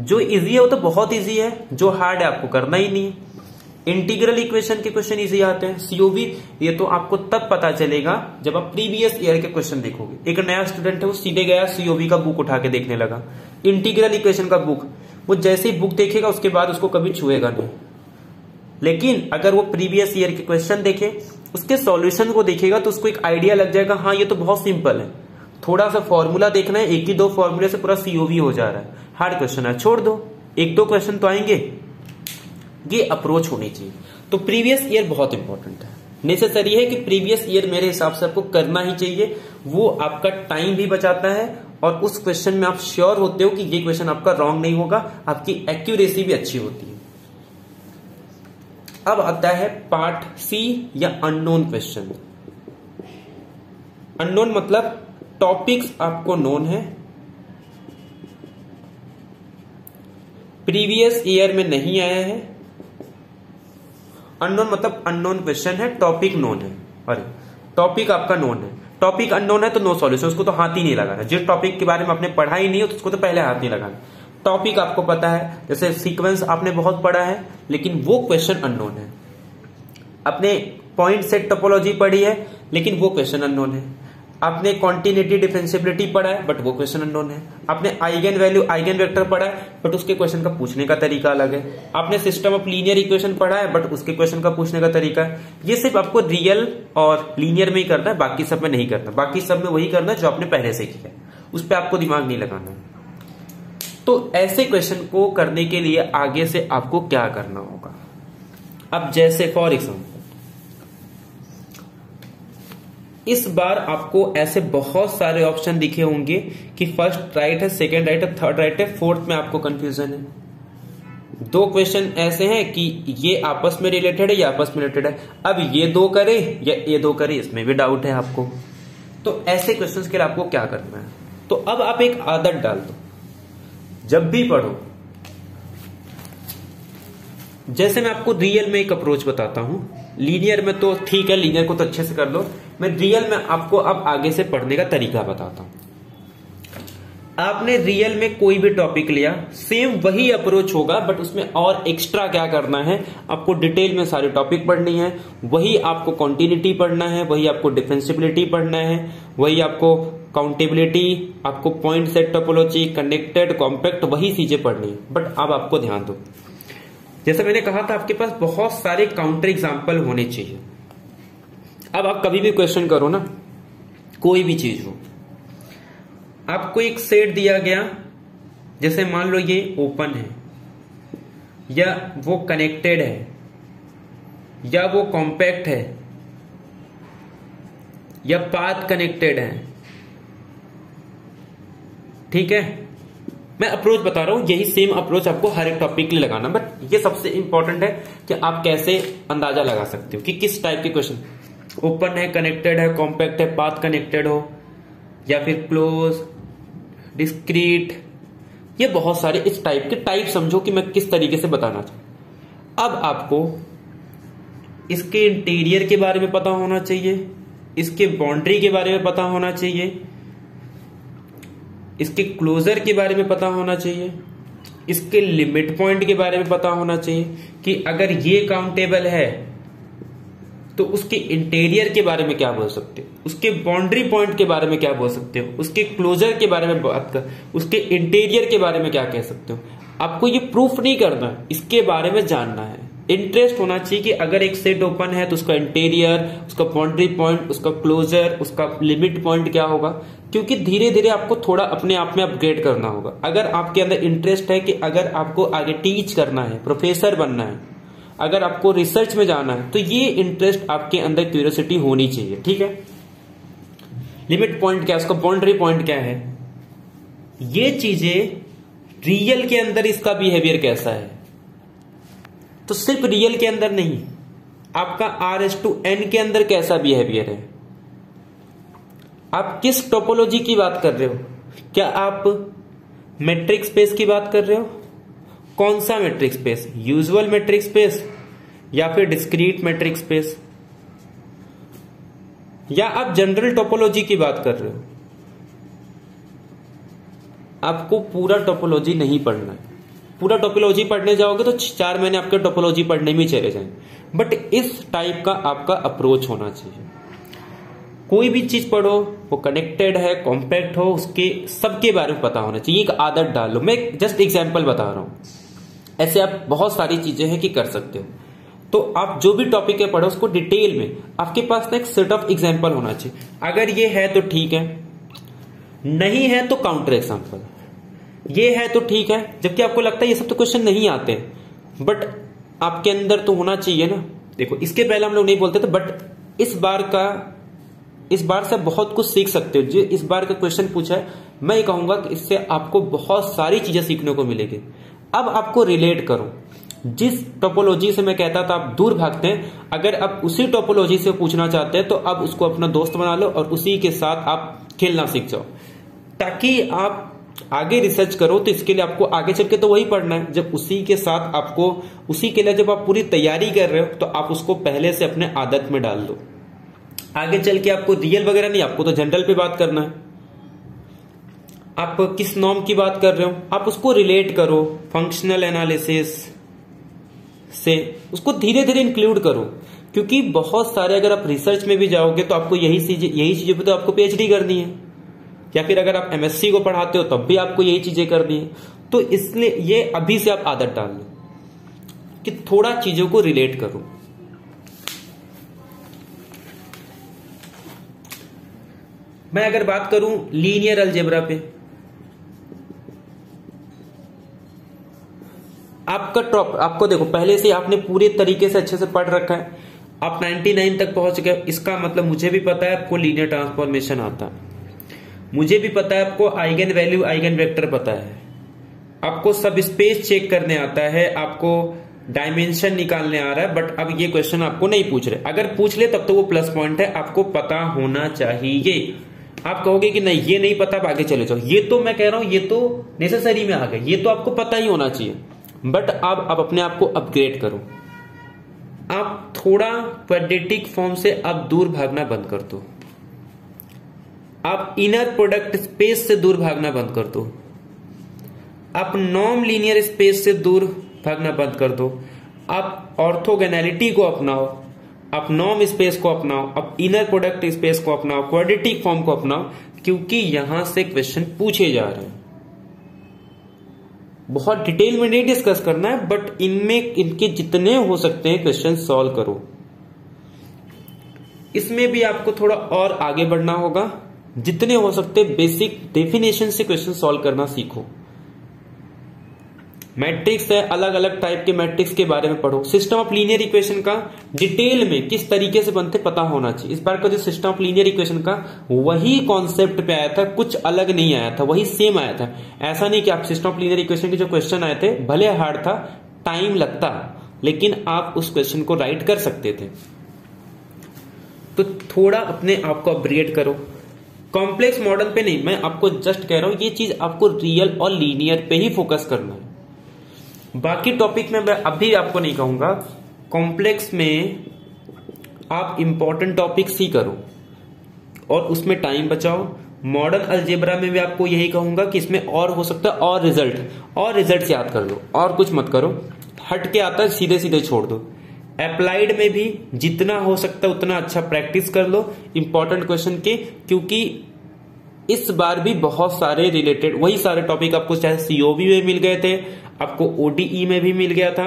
जो इजी है वो तो बहुत इजी है, जो हार्ड है आपको करना ही नहीं है। इंटीग्रल इक्वेशन के क्वेश्चन इजी आते हैं, सीओवी ये तो आपको तब पता चलेगा जब आप प्रीवियस ईयर के क्वेश्चन देखोगे। एक नया स्टूडेंट है वो सीधे गया सीओवी का बुक उठा के देखने लगा, इंटीग्रल इक्वेशन का बुक, वो जैसे ही बुक देखेगा उसके बाद उसको कभी छुएगा नहीं। लेकिन अगर वो प्रीवियस ईयर के क्वेश्चन देखे, उसके सॉल्यूशन को देखेगा तो उसको एक आइडिया लग जाएगा, हाँ ये तो बहुत सिंपल है, थोड़ा सा फॉर्मूला देखना है, 1 ही 2 फॉर्मूले से पूरा सीओवी हो जा रहा है, हार्ड क्वेश्चन है छोड़ दो, 1-2 क्वेश्चन तो आएंगे। ये अप्रोच होनी चाहिए। तो प्रीवियस ईयर बहुत इंपॉर्टेंट है, नेसेसरी है कि प्रीवियस ईयर मेरे हिसाब से आपको करना ही चाहिए। वो आपका टाइम भी बचाता है और उस क्वेश्चन में आप श्योर होते हो कि ये क्वेश्चन आपका रॉन्ग नहीं होगा, आपकी एक्यूरेसी भी अच्छी होती है। अब आता है पार्ट सी या अननोन क्वेश्चन। अननोन मतलब टॉपिक्स आपको नोन है, प्रीवियस ईयर में नहीं आया है। अननोन मतलब अननोन क्वेश्चन है, टॉपिक नोन है। अरे टॉपिक आपका नोन है, टॉपिक अननोन है तो नो सॉल्यूशन, उसको तो हाथ ही नहीं लगाना। जिस टॉपिक के बारे में आपने पढ़ा ही नहीं हो तो उसको तो पहले हाथ नहीं लगाना। टॉपिक आपको पता है, जैसे सीक्वेंस आपने बहुत पढ़ा है लेकिन वो क्वेश्चन अननोन है। आपने पॉइंट सेट टोपोलॉजी पढ़ी है लेकिन वो क्वेश्चन अननोन है। आपने कॉन्टिन्यूटी डिफरेंशिएबिलिटी पढ़ा है बट वो क्वेश्चन अननोन है। आपने आइगन वैल्यू आइगन वेक्टर पढ़ा है बट उसके क्वेश्चन का पूछने का तरीका अलग है। आपने सिस्टम ऑफ लीनियर इक्वेशन पढ़ा है बट उसके क्वेश्चन का पूछने का तरीका है। ये सिर्फ आपको रियल और लीनियर में ही करना है, बाकी सब में नहीं करना। बाकी सब में वही करना है जो आपने पहले से किया है, उस पर आपको दिमाग नहीं लगाना है। तो ऐसे क्वेश्चन को करने के लिए आगे से आपको क्या करना होगा। अब जैसे फॉर एग्जाम्पल इस बार आपको ऐसे बहुत सारे ऑप्शन दिखे होंगे कि फर्स्ट राइट है, सेकंड राइट है, थर्ड राइट है, फोर्थ में आपको कंफ्यूजन है। दो क्वेश्चन ऐसे हैं कि ये आपस में रिलेटेड है या आपस में रिलेटेड है, अब ये दो करे या ये दो करे, इसमें भी डाउट है आपको। तो ऐसे क्वेश्चंस के लिए आपको क्या करना है, तो अब आप एक आदत डाल दो, जब भी पढ़ो, जैसे मैं आपको रियल में एक अप्रोच बताता हूं, लीनियर में तो ठीक है, लीनियर को तो अच्छे से कर लो, मैं रियल में आपको अब आगे से पढ़ने का तरीका बताता हूं। आपने रियल में कोई भी टॉपिक लिया, सेम वही अप्रोच होगा, बट उसमें और एक्स्ट्रा क्या करना है, आपको डिटेल में सारी टॉपिक पढ़नी है, वही आपको कॉन्टिन्यूटी पढ़ना है, वही आपको डिफरेंशियबिलिटी पढ़ना है, वही आपको काउंटेबिलिटी, आपको point set topology, connected, compact, वही चीजें पढ़नी है। बट अब आपको ध्यान दो, जैसे मैंने कहा था आपके पास बहुत सारे काउंटर एग्जाम्पल होने चाहिए। अब आप कभी भी क्वेश्चन करो ना, कोई भी चीज हो, आपको एक सेट दिया गया, जैसे मान लो ये ओपन है, या वो कनेक्टेड है, या वो कॉम्पैक्ट है, या पाथ कनेक्टेड है, ठीक है। मैं अप्रोच बता रहा हूं, यही सेम अप्रोच आपको हर एक टॉपिक के लिए लगाना, बट ये सबसे इंपॉर्टेंट है कि आप कैसे अंदाजा लगा सकते हो कि किस टाइप के क्वेश्चन, ओपन है, कनेक्टेड है, कॉम्पैक्ट है, पाथ कनेक्टेड हो, या फिर क्लोज, डिस्क्रीट, ये बहुत सारे इस टाइप के टाइप समझो कि मैं किस तरीके से बताना चाहूं। अब आपको इसके इंटीरियर के बारे में पता होना चाहिए, इसके बाउंड्री के बारे में पता होना चाहिए, इसके क्लोजर के बारे में पता होना चाहिए, इसके लिमिट पॉइंट के बारे में पता होना चाहिए कि अगर ये काउंटेबल है तो उसके इंटीरियर के बारे में क्या बोल सकते हो, उसके बाउंड्री पॉइंट के बारे में क्या बोल सकते हो, उसके क्लोजर के बारे में बात कर, उसके इंटीरियर के बारे में क्या कह सकते हो। आपको ये प्रूफ नहीं करना, इसके बारे में जानना है, इंटरेस्ट होना चाहिए कि अगर एक सेट ओपन है तो उसका इंटीरियर, उसका बाउंड्री पॉइंट, उसका क्लोजर, उसका लिमिट पॉइंट क्या होगा, क्योंकि धीरे धीरे आपको थोड़ा अपने आप में अपग्रेड करना होगा। अगर आपके अंदर इंटरेस्ट है कि अगर आपको आगे टीच करना है, प्रोफेसर बनना है, अगर आपको रिसर्च में जाना है, तो ये इंटरेस्ट आपके अंदर क्यूरियोसिटी होनी चाहिए, ठीक है। लिमिट पॉइंट क्या है, उसका बाउंड्री पॉइंट क्या है, ये चीजें रियल के अंदर इसका बिहेवियर कैसा है, तो सिर्फ रियल के अंदर नहीं, आपका R/N के अंदर कैसा बिहेवियर है, आप किस टोपोलॉजी की बात कर रहे हो, क्या आप मैट्रिक्स स्पेस की बात कर रहे हो, कौन सा matrix space, usual matrix space या फिर डिस्क्रीट मैट्रिक्स स्पेस, या आप जनरल टोपोलॉजी की बात कर रहे हो। आपको पूरा टोपोलॉजी नहीं पढ़ना है, पूरा टोपोलॉजी पढ़ने जाओगे तो 4 महीने आपके टोपोलॉजी पढ़ने में चले जाएंगे, बट इस टाइप का आपका अप्रोच होना चाहिए। कोई भी चीज पढ़ो, वो कनेक्टेड है, कॉम्पैक्ट हो, उसके सबके बारे में पता होना चाहिए, एक आदत डाल लो। मैं जस्ट एग्जांपल बता रहा हूं, ऐसे आप बहुत सारी चीजें हैं कि कर सकते हो। तो आप जो भी टॉपिक है पढ़ो, उसको डिटेल में, आपके पास ना एक सेट ऑफ एग्जांपल होना चाहिए। अगर ये है तो ठीक है, नहीं है तो काउंटर एग्जांपल, ये है तो ठीक है, जबकि आपको लगता है ये सब तो क्वेश्चन नहीं आते, बट आपके अंदर तो होना चाहिए ना। देखो, इसके पहले हम लोग नहीं बोलते थे, बट इस बार से बहुत कुछ सीख सकते हो। जो इस बार का क्वेश्चन पूछा है, मैं ये कहूंगा कि इससे आपको बहुत सारी चीजें सीखने को मिलेगी। अब आपको रिलेट करो, जिस टोपोलॉजी से मैं कहता था आप दूर भागते हैं, अगर आप उसी टोपोलॉजी से पूछना चाहते हैं तो अब उसको अपना दोस्त बना लो और उसी के साथ आप खेलना सीख जाओ, ताकि आप आगे रिसर्च करो। तो इसके लिए आपको आगे चल के तो वही पढ़ना है, जब उसी के साथ आपको, उसी के लिए जब आप पूरी तैयारी कर रहे हो, तो आप उसको पहले से अपने आदत में डाल दो। आगे चल के आपको रियल वगैरह नहीं, आपको तो जनरल पे बात करना है। आप किस नॉर्म की बात कर रहे हो, आप उसको रिलेट करो, फंक्शनल एनालिसिस से उसको धीरे धीरे इंक्लूड करो, क्योंकि बहुत सारे, अगर आप रिसर्च में भी जाओगे तो आपको यही चीजें पे तो आपको PhD करनी है, या फिर अगर आप MSc को पढ़ाते हो तब भी आपको यही चीजें करनी है। तो इसलिए ये अभी से आप आदत डाल लो कि थोड़ा चीजों को रिलेट करो। मैं अगर बात करूं लीनियर अलजेब्रा पे, आपको देखो, पहले से आपने पूरे तरीके से अच्छे से पढ़ रखा है, आप 99 तक पहुंच गए। इसका मतलब मुझे भी पता है आपको लीनियर ट्रांसफॉर्मेशन आता है, मुझे भी पता है आपको आइगन वैल्यू, आइगन वेक्टर पता है, आपको सब स्पेस चेक करने आता है, आपको डायमेंशन निकालने आ रहा है, बट अब ये क्वेश्चन आपको नहीं पूछ रहे। अगर पूछ ले तब तो वो प्लस पॉइंट है, आपको पता होना चाहिए। आप कहोगे कि नहीं ये नहीं पता, आप आगे चले जाओ, ये तो मैं कह रहा हूं ये तो नेसेसरी में आ गए, ये तो आपको पता ही होना चाहिए। बट अब आप अपने आप को अपग्रेड करो, आप थोड़ा क्वाड्रेटिक फॉर्म से आप दूर भागना बंद कर दो, आप इनर प्रोडक्ट स्पेस से दूर भागना बंद कर दो, आप नॉन लीनियर स्पेस से दूर भागना बंद कर दो, आप ऑर्थोगोनैलिटी को अपनाओ, आप नॉर्म स्पेस को अपनाओ, आप इनर प्रोडक्ट स्पेस को अपनाओ, क्वाड्रेटिक फॉर्म को अपनाओ, क्योंकि यहां से क्वेश्चन पूछे जा रहे हैं। बहुत डिटेल में नहीं डिस्कस करना है, बट इनमें इनके जितने हो सकते हैं क्वेश्चन सॉल्व करो। इसमें भी आपको थोड़ा और आगे बढ़ना होगा, जितने हो सकते बेसिक डेफिनेशन से क्वेश्चन सॉल्व करना सीखो। मैट्रिक्स है, अलग अलग टाइप के मैट्रिक्स के बारे में पढ़ो। सिस्टम ऑफ लीनियर इक्वेशन का डिटेल में किस तरीके से बनते पता होना चाहिए। इस बार का जो सिस्टम ऑफ लीनियर इक्वेशन का वही कॉन्सेप्ट पे आया था, कुछ अलग नहीं आया था, वही सेम आया था। ऐसा नहीं कि आप सिस्टम ऑफ लीनियर इक्वेशन के जो क्वेश्चन आए थे भले हार्ड था, टाइम लगता, लेकिन आप उस क्वेश्चन को राइट कर सकते थे। तो थोड़ा अपने आप को अपग्रेड करो, कॉम्प्लेक्स मॉडल पे नहीं, मैं आपको जस्ट कह रहा हूं ये चीज आपको रियल और लीनियर पे ही फोकस करना है। बाकी टॉपिक में मैं अभी आपको नहीं कहूंगा, कॉम्प्लेक्स में आप इंपॉर्टेंट टॉपिक्स ही करो और उसमें टाइम बचाओ। मॉडल अलजेब्रा में भी आपको यही कहूंगा कि इसमें और हो सकता है और रिजल्ट याद कर लो, और कुछ मत करो, हट के आता है सीधे सीधे छोड़ दो। अप्लाइड में भी जितना हो सकता है उतना अच्छा प्रैक्टिस कर लो इंपॉर्टेंट क्वेश्चन के, क्योंकि इस बार भी बहुत सारे रिलेटेड वही सारे टॉपिक आपको चाहे सीओबी में मिल गए थे, आपको ओडीई में भी मिल गया था,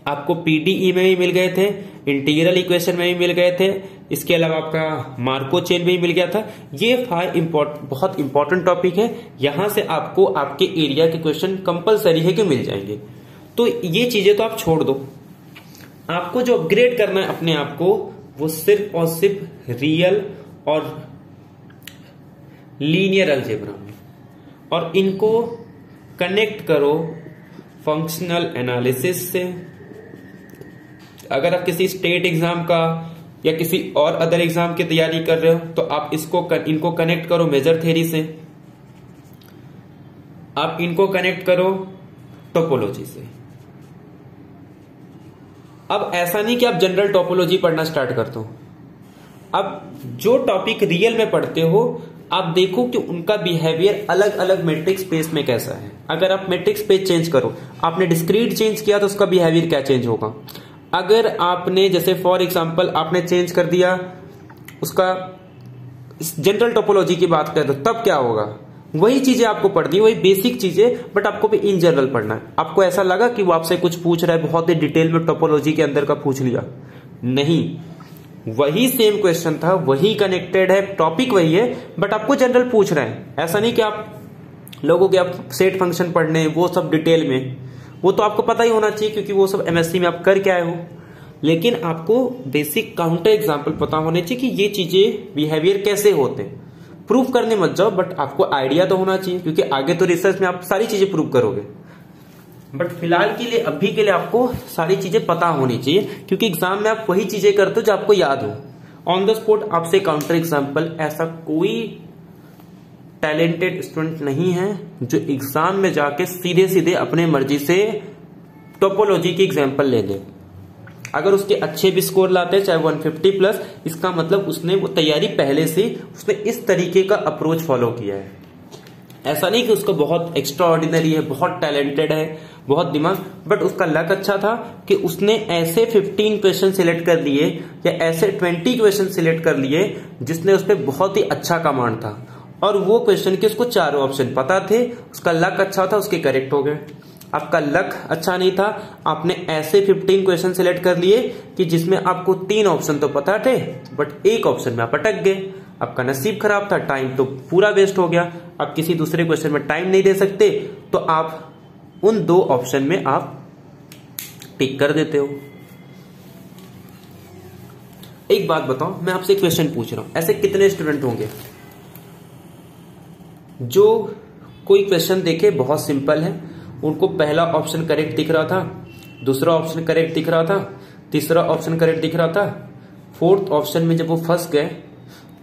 आपको पीडीई में भी मिल गए थे, इंटीग्रल इक्वेशन में भी मिल गए थे, इसके अलावा आपका मार्को चेन में भी मिल गया था। ये बहुत इंपॉर्टेंट टॉपिक है, यहां से आपको आपके एरिया के क्वेश्चन कंपलसरी है कि मिल जाएंगे। तो ये चीजें तो आप छोड़ दो, आपको जो अपग्रेड करना है अपने आप को वो सिर्फ और सिर्फ रियल और लीनियर अलजेब्रा में, और इनको कनेक्ट करो फंक्शनल एनालिसिस से। अगर आप किसी स्टेट एग्जाम का या किसी और अदर एग्जाम की तैयारी कर रहे हो तो आप इनको कनेक्ट करो मेजर थ्योरी से, आप इनको कनेक्ट करो टोपोलॉजी से। अब ऐसा नहीं कि आप जनरल टोपोलॉजी पढ़ना स्टार्ट कर दो, अब जो टॉपिक रियल में पढ़ते हो आप देखो कि उनका बिहेवियर अलग अलग मैट्रिक्स स्पेस में कैसा है। अगर आप मैट्रिक्स स्पेस चेंज करो, आपने डिस्क्रीट चेंज किया तो उसका बिहेवियर क्या चेंज होगा। अगर आपने जैसे फॉर एग्जांपल आपने चेंज कर दिया उसका जनरल टोपोलॉजी की बात करें तो तब क्या होगा। वही चीजें आपको पढ़नी, वही बेसिक चीजें, बट आपको भी इन जनरल पढ़ना है। आपको ऐसा लगा कि वो आपसे कुछ पूछ रहा है बहुत ही डिटेल में टोपोलॉजी के अंदर का पूछ लिया, नहीं, वही सेम क्वेश्चन था, वही कनेक्टेड है, टॉपिक वही है, बट आपको जनरल पूछ रहे हैं। ऐसा नहीं कि आप लोगों के आप सेट फंक्शन पढ़ने वो सब डिटेल में, वो तो आपको पता ही होना चाहिए क्योंकि वो सब एमएससी में आप कर के आए हो, लेकिन आपको बेसिक काउंटर एग्जाम्पल पता होने चाहिए कि ये चीजें बिहेवियर कैसे होते हैं। प्रूफ करने मत जाओ, बट आपको आइडिया तो होना चाहिए, क्योंकि आगे तो रिसर्च में आप सारी चीजें प्रूव करोगे। बट फिलहाल के लिए अभी के लिए आपको सारी चीजें पता होनी चाहिए, क्योंकि एग्जाम में आप वही चीजें करते हो जो आपको याद हो। ऑन द स्पॉट आपसे काउंटर एग्जाम्पल, ऐसा कोई टैलेंटेड स्टूडेंट नहीं है जो एग्जाम में जाके सीधे सीधे अपने मर्जी से टोपोलॉजी की एग्जाम्पल ले ले। अगर उसके अच्छे भी स्कोर लाते हैं चाहे 150 प्लस, इसका मतलब उसने वो तैयारी पहले से उसने इस तरीके का अप्रोच फॉलो किया है। ऐसा नहीं कि उसको बहुत एक्स्ट्रा ऑर्डिनरी है, बहुत टैलेंटेड है, बहुत दिमाग, बट उसका लक अच्छा था कि उसने ऐसे 15 क्वेश्चन सिलेक्ट कर लिए या ऐसे 20 क्वेश्चन सिलेक्ट कर लिए जिसने उस पर बहुत ही अच्छा कमांड था, और वो क्वेश्चन के उसको चारों ऑप्शन पता थे, उसका लक अच्छा था, उसके करेक्ट हो गए। आपका लक अच्छा नहीं था, आपने ऐसे 15 क्वेश्चन सिलेक्ट कर लिए कि जिसमें आपको 3 ऑप्शन तो पता थे बट एक ऑप्शन में आप अटक गए। आपका नसीब खराब था, टाइम तो पूरा वेस्ट हो गया। आप किसी दूसरे क्वेश्चन में टाइम नहीं दे सकते तो आप उन 2 ऑप्शन में आप टिक कर देते हो। एक बात बताओ, मैं आपसे क्वेश्चन पूछ रहा हूं, ऐसे कितने स्टूडेंट होंगे जो कोई क्वेश्चन देखे बहुत सिंपल है उनको पहला ऑप्शन करेक्ट दिख रहा था, दूसरा ऑप्शन करेक्ट दिख रहा था, तीसरा ऑप्शन करेक्ट दिख रहा था, फोर्थ ऑप्शन में जब वो फंस गए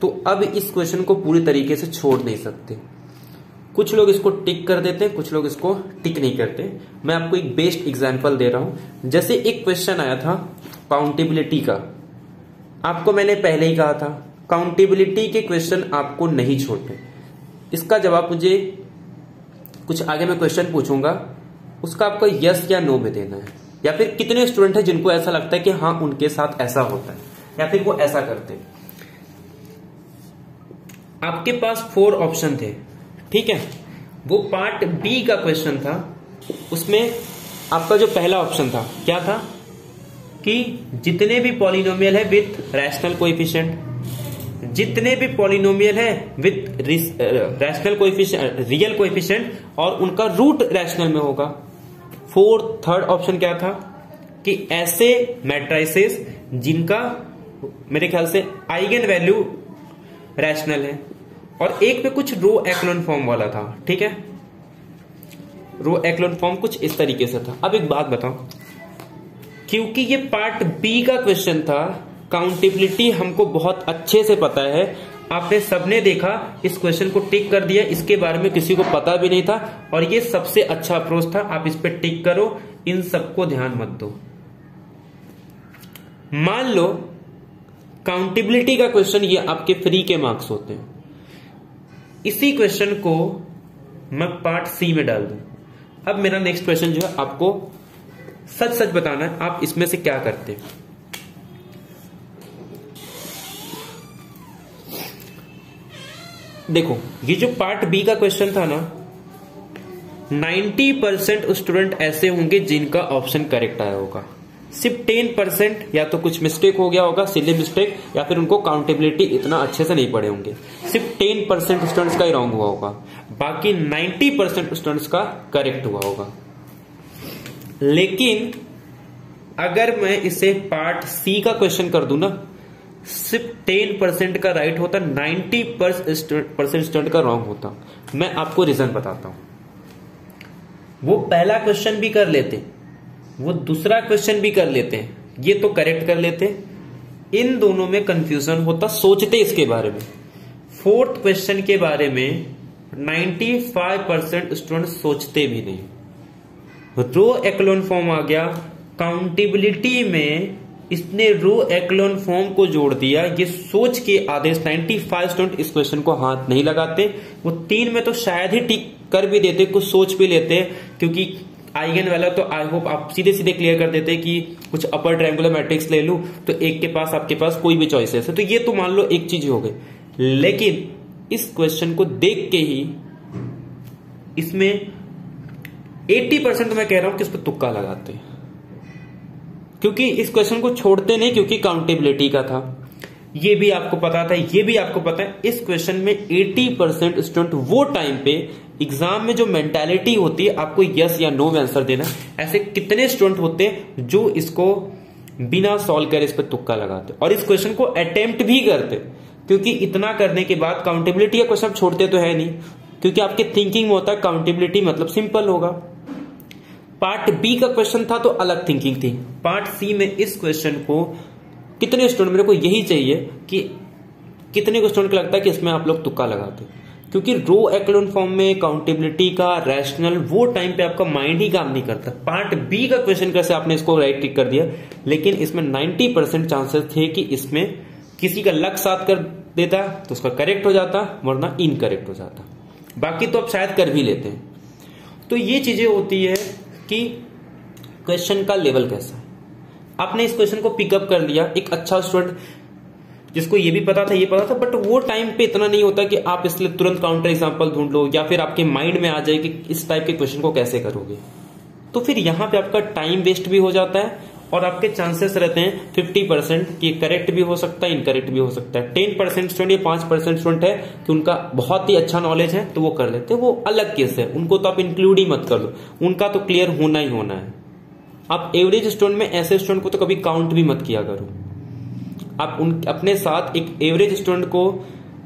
तो अब इस क्वेश्चन को पूरी तरीके से छोड़ नहीं सकते। कुछ लोग इसको टिक कर देते हैं, कुछ लोग इसको टिक नहीं करते। मैं आपको एक बेस्ट एग्जांपल दे रहा हूं। जैसे एक क्वेश्चन आया था काउंटेबिलिटी का, आपको मैंने पहले ही कहा था काउंटेबिलिटी के क्वेश्चन आपको नहीं छोड़ने। इसका जवाब मुझे कुछ आगे मैं क्वेश्चन पूछूंगा, उसका आपको यस या नो में देना है, या फिर कितने स्टूडेंट हैं जिनको ऐसा लगता है कि हाँ उनके साथ ऐसा होता है या फिर वो ऐसा करते हैं। आपके पास 4 ऑप्शन थे, ठीक है। वो पार्ट बी का क्वेश्चन था, उसमें आपका जो पहला ऑप्शन था क्या था कि जितने भी पॉलिनोमियल है विथ रैशनल कोएफिशिएंट, जितने भी पॉलिनोमियल है with rational coefficient, real coefficient और उनका रूट रैशनल में होगा। थर्ड ऑप्शन क्या था कि ऐसे मैट्रिसेस जिनका मेरे ख्याल से आइगन वैल्यू रैशनल है, और एक पे कुछ रो एक्लोन फॉर्म वाला था, ठीक है। रो एक्लोन फॉर्म कुछ इस तरीके से था। अब एक बात बताओ, क्योंकि ये पार्ट बी का क्वेश्चन था, काउंटेबिलिटी हमको बहुत अच्छे से पता है, आपने सबने देखा, इस क्वेश्चन को टिक कर दिया, इसके बारे में किसी को पता भी नहीं था, और ये सबसे अच्छा अप्रोच था। आप इस पे टिक करो, इन सबको ध्यान मत दो। मान लो काउंटेबिलिटी का क्वेश्चन, ये आपके फ्री के मार्क्स होते हैं, इसी क्वेश्चन को मैं पार्ट सी में डाल दूं। अब मेरा नेक्स्ट क्वेश्चन जो है, आपको सच सच बताना है आप इसमें से क्या करते हैं। देखो, ये जो पार्ट बी का क्वेश्चन था ना, 90% स्टूडेंट ऐसे होंगे जिनका ऑप्शन करेक्ट आया होगा। सिर्फ 10% या तो कुछ मिस्टेक हो गया होगा, सिली मिस्टेक, या फिर उनको काउंटेबिलिटी इतना अच्छे से नहीं पढ़े होंगे। सिर्फ 10% स्टूडेंट्स का ही रॉन्ग हुआ होगा, बाकी 90% स्टूडेंट्स का करेक्ट हुआ होगा। लेकिन अगर मैं इसे पार्ट सी का क्वेश्चन कर दूं ना, सिर्फ 10% का राइट होता, 90% स्टूडेंट का रॉन्ग होता। मैं आपको रीजन बताता हूं। वो पहला क्वेश्चन भी कर लेते, वो दूसरा क्वेश्चन भी कर लेते हैं, ये तो करेक्ट कर लेते, इन दोनों में कंफ्यूजन होता, सोचते इसके बारे में। फोर्थ क्वेश्चन के बारे में 95% स्टूडेंट सोचते भी नहीं। रो एक्लोन फॉर्म आ गया, काउंटेबिलिटी में इसने रो एक्लोन फॉर्म को जोड़ दिया, ये सोच के आदेश 95 स्टूडेंट इस क्वेश्चन को हाथ नहीं लगाते। वो 3 में तो शायद ही टिक कर भी देते, कुछ सोच भी लेते, क्योंकि आइगन वाला तो आई होप आप सीधे सीधे क्लियर कर देते कि कुछ अपर ट्रायंगुलर मैट्रिक्स ले लूं, तो एक के पास आपके पास कोई भी चॉइसेस है, तो ये तो मान लो एक चीज हो गई। लेकिन इस क्वेश्चन को देख के ही इसमें 80% मैं कह रहा हूं कि इस पर तुक्का लगाते हैं, क्योंकि इस क्वेश्चन को छोड़ते नहीं, क्योंकि काउंटेबिलिटी का था, ये भी आपको पता था, ये भी आपको पता है। इस क्वेश्चन में 80% स्टूडेंट वो टाइम पे एग्जाम में जो मेंटालिटी होती है, आपको यस या नो में आंसर देना, ऐसे कितने स्टूडेंट होते हैं जो इसको बिना सॉल्व करे इस पर तुक्का लगाते और इस क्वेश्चन को अटेम्प्ट भी करते, क्योंकि इतना करने के बाद काउंटेबिलिटी का क्वेश्चन छोड़ते तो है नहीं, क्योंकि आपके थिंकिंग में होता है काउंटेबिलिटी मतलब सिंपल होगा। पार्ट बी का क्वेश्चन था तो अलग थिंकिंग थी। पार्ट सी में इस क्वेश्चन को कितने स्टूडेंट, मेरे को यही चाहिए कि कितने को स्टूडेंट को लगता है कि इसमें आप लोग तुक्का लगाते, क्योंकि रो एक्लोन फॉर्म में काउंटेबिलिटी का रैशनल वो टाइम पे आपका माइंड ही काम नहीं करता। पार्ट बी का क्वेश्चन कैसे आपने इसको राइट टिक कर दिया, लेकिन इसमें 90% चांसेस थे कि इसमें किसी का लक साथ कर देता तो उसका करेक्ट हो जाता, वरना इनकरेक्ट हो जाता, बाकी तो आप शायद कर भी लेते हैं। तो ये चीजें होती है कि क्वेश्चन का लेवल कैसा है। आपने इस क्वेश्चन को पिकअप कर लिया, एक अच्छा स्टूडेंट जिसको ये भी पता था, ये पता था, बट वो टाइम पे इतना नहीं होता कि आप इसलिए तुरंत काउंटर एग्जांपल ढूंढ लो या फिर आपके माइंड में आ जाए कि इस टाइप के क्वेश्चन को कैसे करोगे। तो फिर यहां पे आपका टाइम वेस्ट भी हो जाता है और आपके चांसेस रहते हैं 50% कि करेक्ट भी हो सकता है, इनकरेक्ट भी हो सकता है। 10% स्टूडेंट या 5% स्टूडेंट है कि उनका बहुत ही अच्छा नॉलेज है तो वो कर लेते हैं, वो अलग केस है, उनको तो आप इंक्लूड ही मत कर दो, उनका तो क्लियर होना ही होना है। आप एवरेज स्टूडेंट में ऐसे स्टूडेंट को तो कभी काउंट भी मत किया करो। आप अपने साथ एक एवरेज स्टूडेंट को,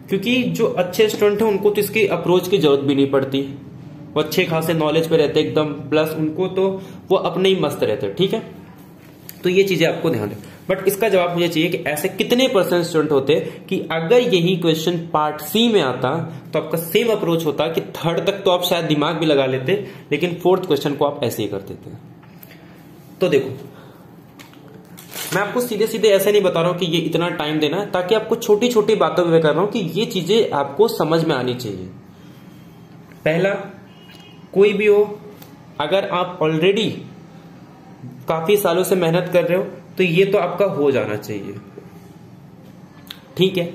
क्योंकि जो अच्छे स्टूडेंट हैं उनको तो इसकी अप्रोच की जरूरत भी नहीं पड़ती, वो अच्छे खासे नॉलेज पे रहते एकदम, प्लस उनको तो वो अपने ही मस्त रहते, ठीक है। तो ये चीजें आपको ध्यान रखें। बट इसका जवाब मुझे चाहिए कि ऐसे कितने % स्टूडेंट होते कि अगर यही क्वेश्चन पार्ट सी में आता तो आपका सेम अप्रोच होता कि थर्ड तक तो आप शायद दिमाग भी लगा लेते, लेकिन फोर्थ क्वेश्चन को आप ऐसे ही कर देते। तो देखो, मैं आपको सीधे सीधे ऐसे नहीं बता रहा हूं कि ये इतना टाइम देना है, ताकि आपको छोटी छोटी बातों में कर रहा हूं कि ये चीजें आपको समझ में आनी चाहिए। पहला, कोई भी हो, अगर आप ऑलरेडी काफी सालों से मेहनत कर रहे हो तो ये तो आपका हो जाना चाहिए, ठीक है।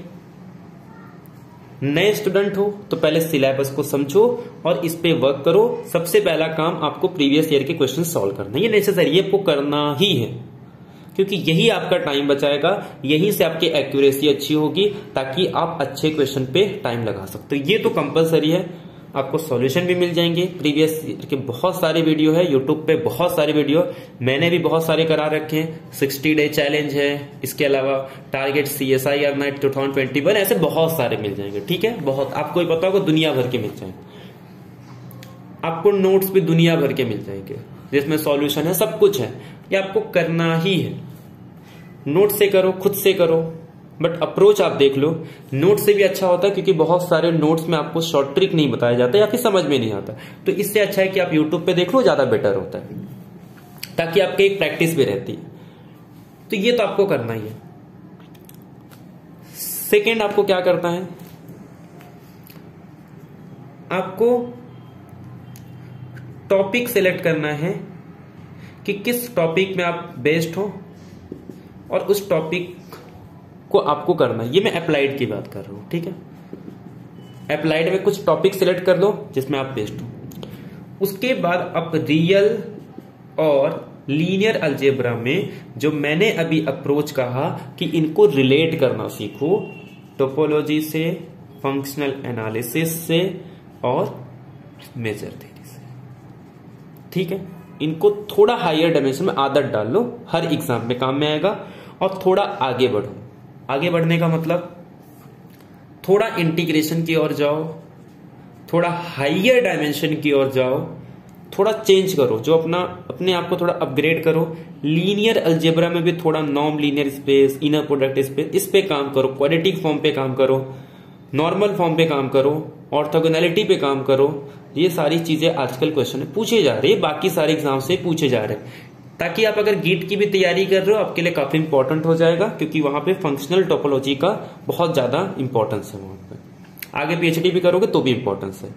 नए स्टूडेंट हो तो पहले सिलेबस को समझो और इस पे वर्क करो। सबसे पहला काम आपको प्रीवियस ईयर के क्वेश्चन सॉल्व करना, ये नेसेसरी, आपको करना ही है, क्योंकि यही आपका टाइम बचाएगा, यहीं से आपकी एक्यूरेसी अच्छी होगी, ताकि आप अच्छे क्वेश्चन पे टाइम लगा सकते हो। ये तो कंपलसरी है। आपको सॉल्यूशन भी मिल जाएंगे, प्रीवियस के बहुत सारे वीडियो है यूट्यूब पे, बहुत सारे वीडियो मैंने भी बहुत सारे करा रखे हैं। 60 डे चैलेंज है, इसके अलावा टारगेट CSIR नाइट 2021, ऐसे बहुत सारे मिल जाएंगे, ठीक है। बहुत, आपको ही पता होगा, दुनिया भर के मिल जाएंगे। आपको नोट्स भी दुनिया भर के मिल जाएंगे जिसमें सॉल्यूशन है, सब कुछ है। ये आपको करना ही है। नोट से करो, खुद से करो, बट अप्रोच आप देख लो, नोट से भी अच्छा होता है, क्योंकि बहुत सारे नोट्स में आपको शॉर्ट ट्रिक नहीं बताया जाता या फिर समझ में नहीं आता। तो इससे अच्छा है कि आप यूट्यूब पे देख लो, ज्यादा बेटर होता है, ताकि आपकी एक प्रैक्टिस भी रहती है। तो ये तो आपको करना ही है। सेकेंड, आपको क्या करना है, आपको टॉपिक सिलेक्ट करना है कि किस टॉपिक में आप बेस्ड हो और उस टॉपिक को आपको करना है। ये मैं अप्लाइड की बात कर रहा हूं, ठीक है। अप्लाइड में कुछ टॉपिक सिलेक्ट कर लो जिसमें आप बेस्ड हो। उसके बाद आप रियल और लीनियर अलजेब्रा में जो मैंने अभी अप्रोच कहा कि इनको रिलेट करना सीखो, टोपोलॉजी से, फंक्शनल एनालिसिस से और मेजर थ्योरी से, ठीक है। इनको थोड़ा हायर डायमेंशन में आदत डाल लो, हर एग्जाम में काम में आएगा। और थोड़ा आगे बढ़ो। आगे बढ़ने का मतलब थोड़ा इंटीग्रेशन की ओर जाओ, थोड़ा हायर डायमेंशन की ओर जाओ, थोड़ा चेंज करो, जो अपने आप को थोड़ा अपग्रेड करो। लीनियर अलजेब्रा में भी थोड़ा non linear space, inner product space, इस पे काम करो, क्वाड्रेटिक फॉर्म पे काम करो, नॉर्मल फॉर्म पे काम करो, ऑर्थोगोनैलिटी पे काम करो। ये सारी चीजें आजकल क्वेश्चन में पूछे जा रहे हैं, बाकी सारे एग्जाम से पूछे जा रहे हैं, ताकि आप अगर गीट की भी तैयारी कर रहे हो आपके लिए काफी इंपॉर्टेंट हो जाएगा, क्योंकि वहां पे फंक्शनल टोपोलॉजी का बहुत ज्यादा इंपॉर्टेंस है। वहां पे आगे PhD भी करोगे तो भी इंपॉर्टेंस है।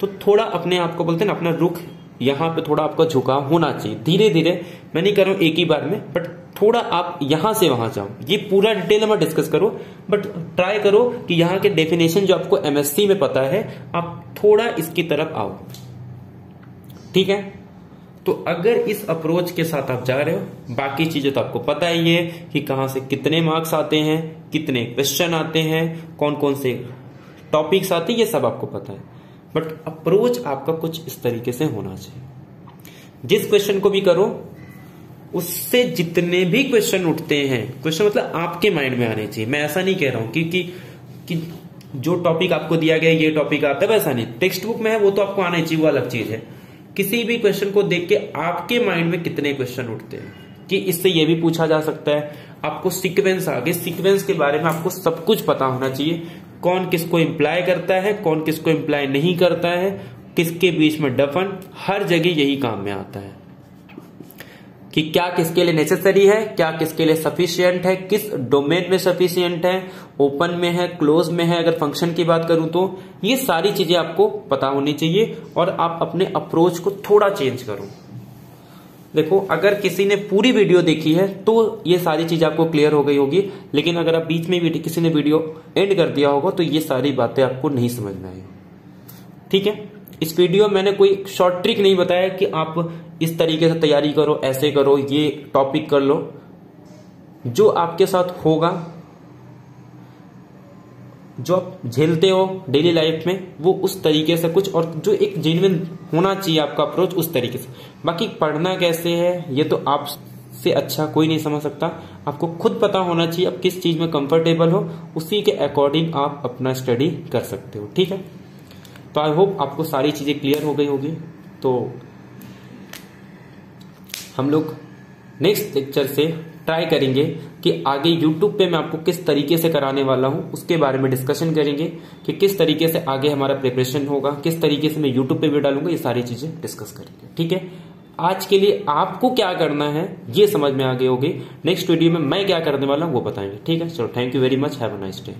तो थोड़ा अपने आप को बोलते हैं ना, अपना रुख यहाँ पे थोड़ा आपका झुकाव होना चाहिए। धीरे धीरे, मैं नहीं कर रहा हूं एक ही बार में, बट थोड़ा आप यहां से वहां जाओ। ये पूरा डिटेल में डिस्कस करो, बट ट्राई करो कि यहाँ के डेफिनेशन जो आपको MSc में पता है, आप थोड़ा इसकी तरफ आओ, ठीक है। तो अगर इस अप्रोच के साथ आप जा रहे हो, बाकी चीजें तो आपको पता ही है कि कहां से कितने मार्क्स आते हैं, कितने क्वेश्चन आते हैं, कौन कौन से टॉपिक्स आते हैं, ये सब आपको पता है। बट अप्रोच आपका कुछ इस तरीके से होना चाहिए। जिस क्वेश्चन को भी करो, उससे जितने भी क्वेश्चन उठते हैं, क्वेश्चन मतलब आपके माइंड में आने चाहिए। मैं ऐसा नहीं कह रहा हूं कि जो टॉपिक आपको दिया गया ये टॉपिक आता है, वैसा नहीं। टेक्स्ट बुक में है वो तो आपको आना चाहिए, वो अलग चीज है। किसी भी क्वेश्चन को देख के आपके माइंड में कितने क्वेश्चन उठते हैं कि इससे ये भी पूछा जा सकता है। आपको सीक्वेंस आगे, सीक्वेंस के बारे में आपको सब कुछ पता होना चाहिए। कौन किसको इंप्लाई करता है, कौन किसको इंप्लाई नहीं करता है, किसके बीच में डफन, हर जगह यही काम में आता है कि क्या किसके लिए नेसेसरी है, क्या किसके लिए सफिशिएंट है, किस डोमेन में सफिशिएंट है, ओपन में है, क्लोज में है। अगर फंक्शन की बात करूं तो ये सारी चीजें आपको पता होनी चाहिए और आप अपने अप्रोच को थोड़ा चेंज करो। देखो, अगर किसी ने पूरी वीडियो देखी है तो ये सारी चीज आपको क्लियर हो गई होगी, लेकिन अगर आप बीच में भी किसी ने वीडियो एंड कर दिया होगा तो ये सारी बातें आपको नहीं समझ में आई, ठीक है। इस वीडियो में मैंने कोई शॉर्ट ट्रिक नहीं बताया कि आप इस तरीके से तैयारी करो, ऐसे करो, ये टॉपिक कर लो। जो आपके साथ होगा, जो आप झेलते हो डेली लाइफ में, वो उस तरीके से कुछ, और जो एक जेन्युइन होना चाहिए आपका अप्रोच, उस तरीके से। बाकी पढ़ना कैसे है ये तो आप से अच्छा कोई नहीं समझ सकता। आपको खुद पता होना चाहिए आप किस चीज में कंफर्टेबल हो, उसी के अकॉर्डिंग आप अपना स्टडी कर सकते हो, ठीक है। तो आई होप आपको सारी चीजें क्लियर हो गई होगी। तो हम लोग नेक्स्ट लेक्चर से ट्राई करेंगे कि आगे YouTube पे मैं आपको किस तरीके से कराने वाला हूं, उसके बारे में डिस्कशन करेंगे कि किस तरीके से आगे हमारा प्रिपरेशन होगा, किस तरीके से मैं YouTube पे भी डालूंगा, ये सारी चीजें डिस्कस करेंगे। ठीक है, आज के लिए आपको क्या करना है ये समझ में आ गई होगी। नेक्स्ट वीडियो में मैं क्या करने वाला हूं वो बताएंगे। ठीक है, चलो, thank you very much, have a nice day.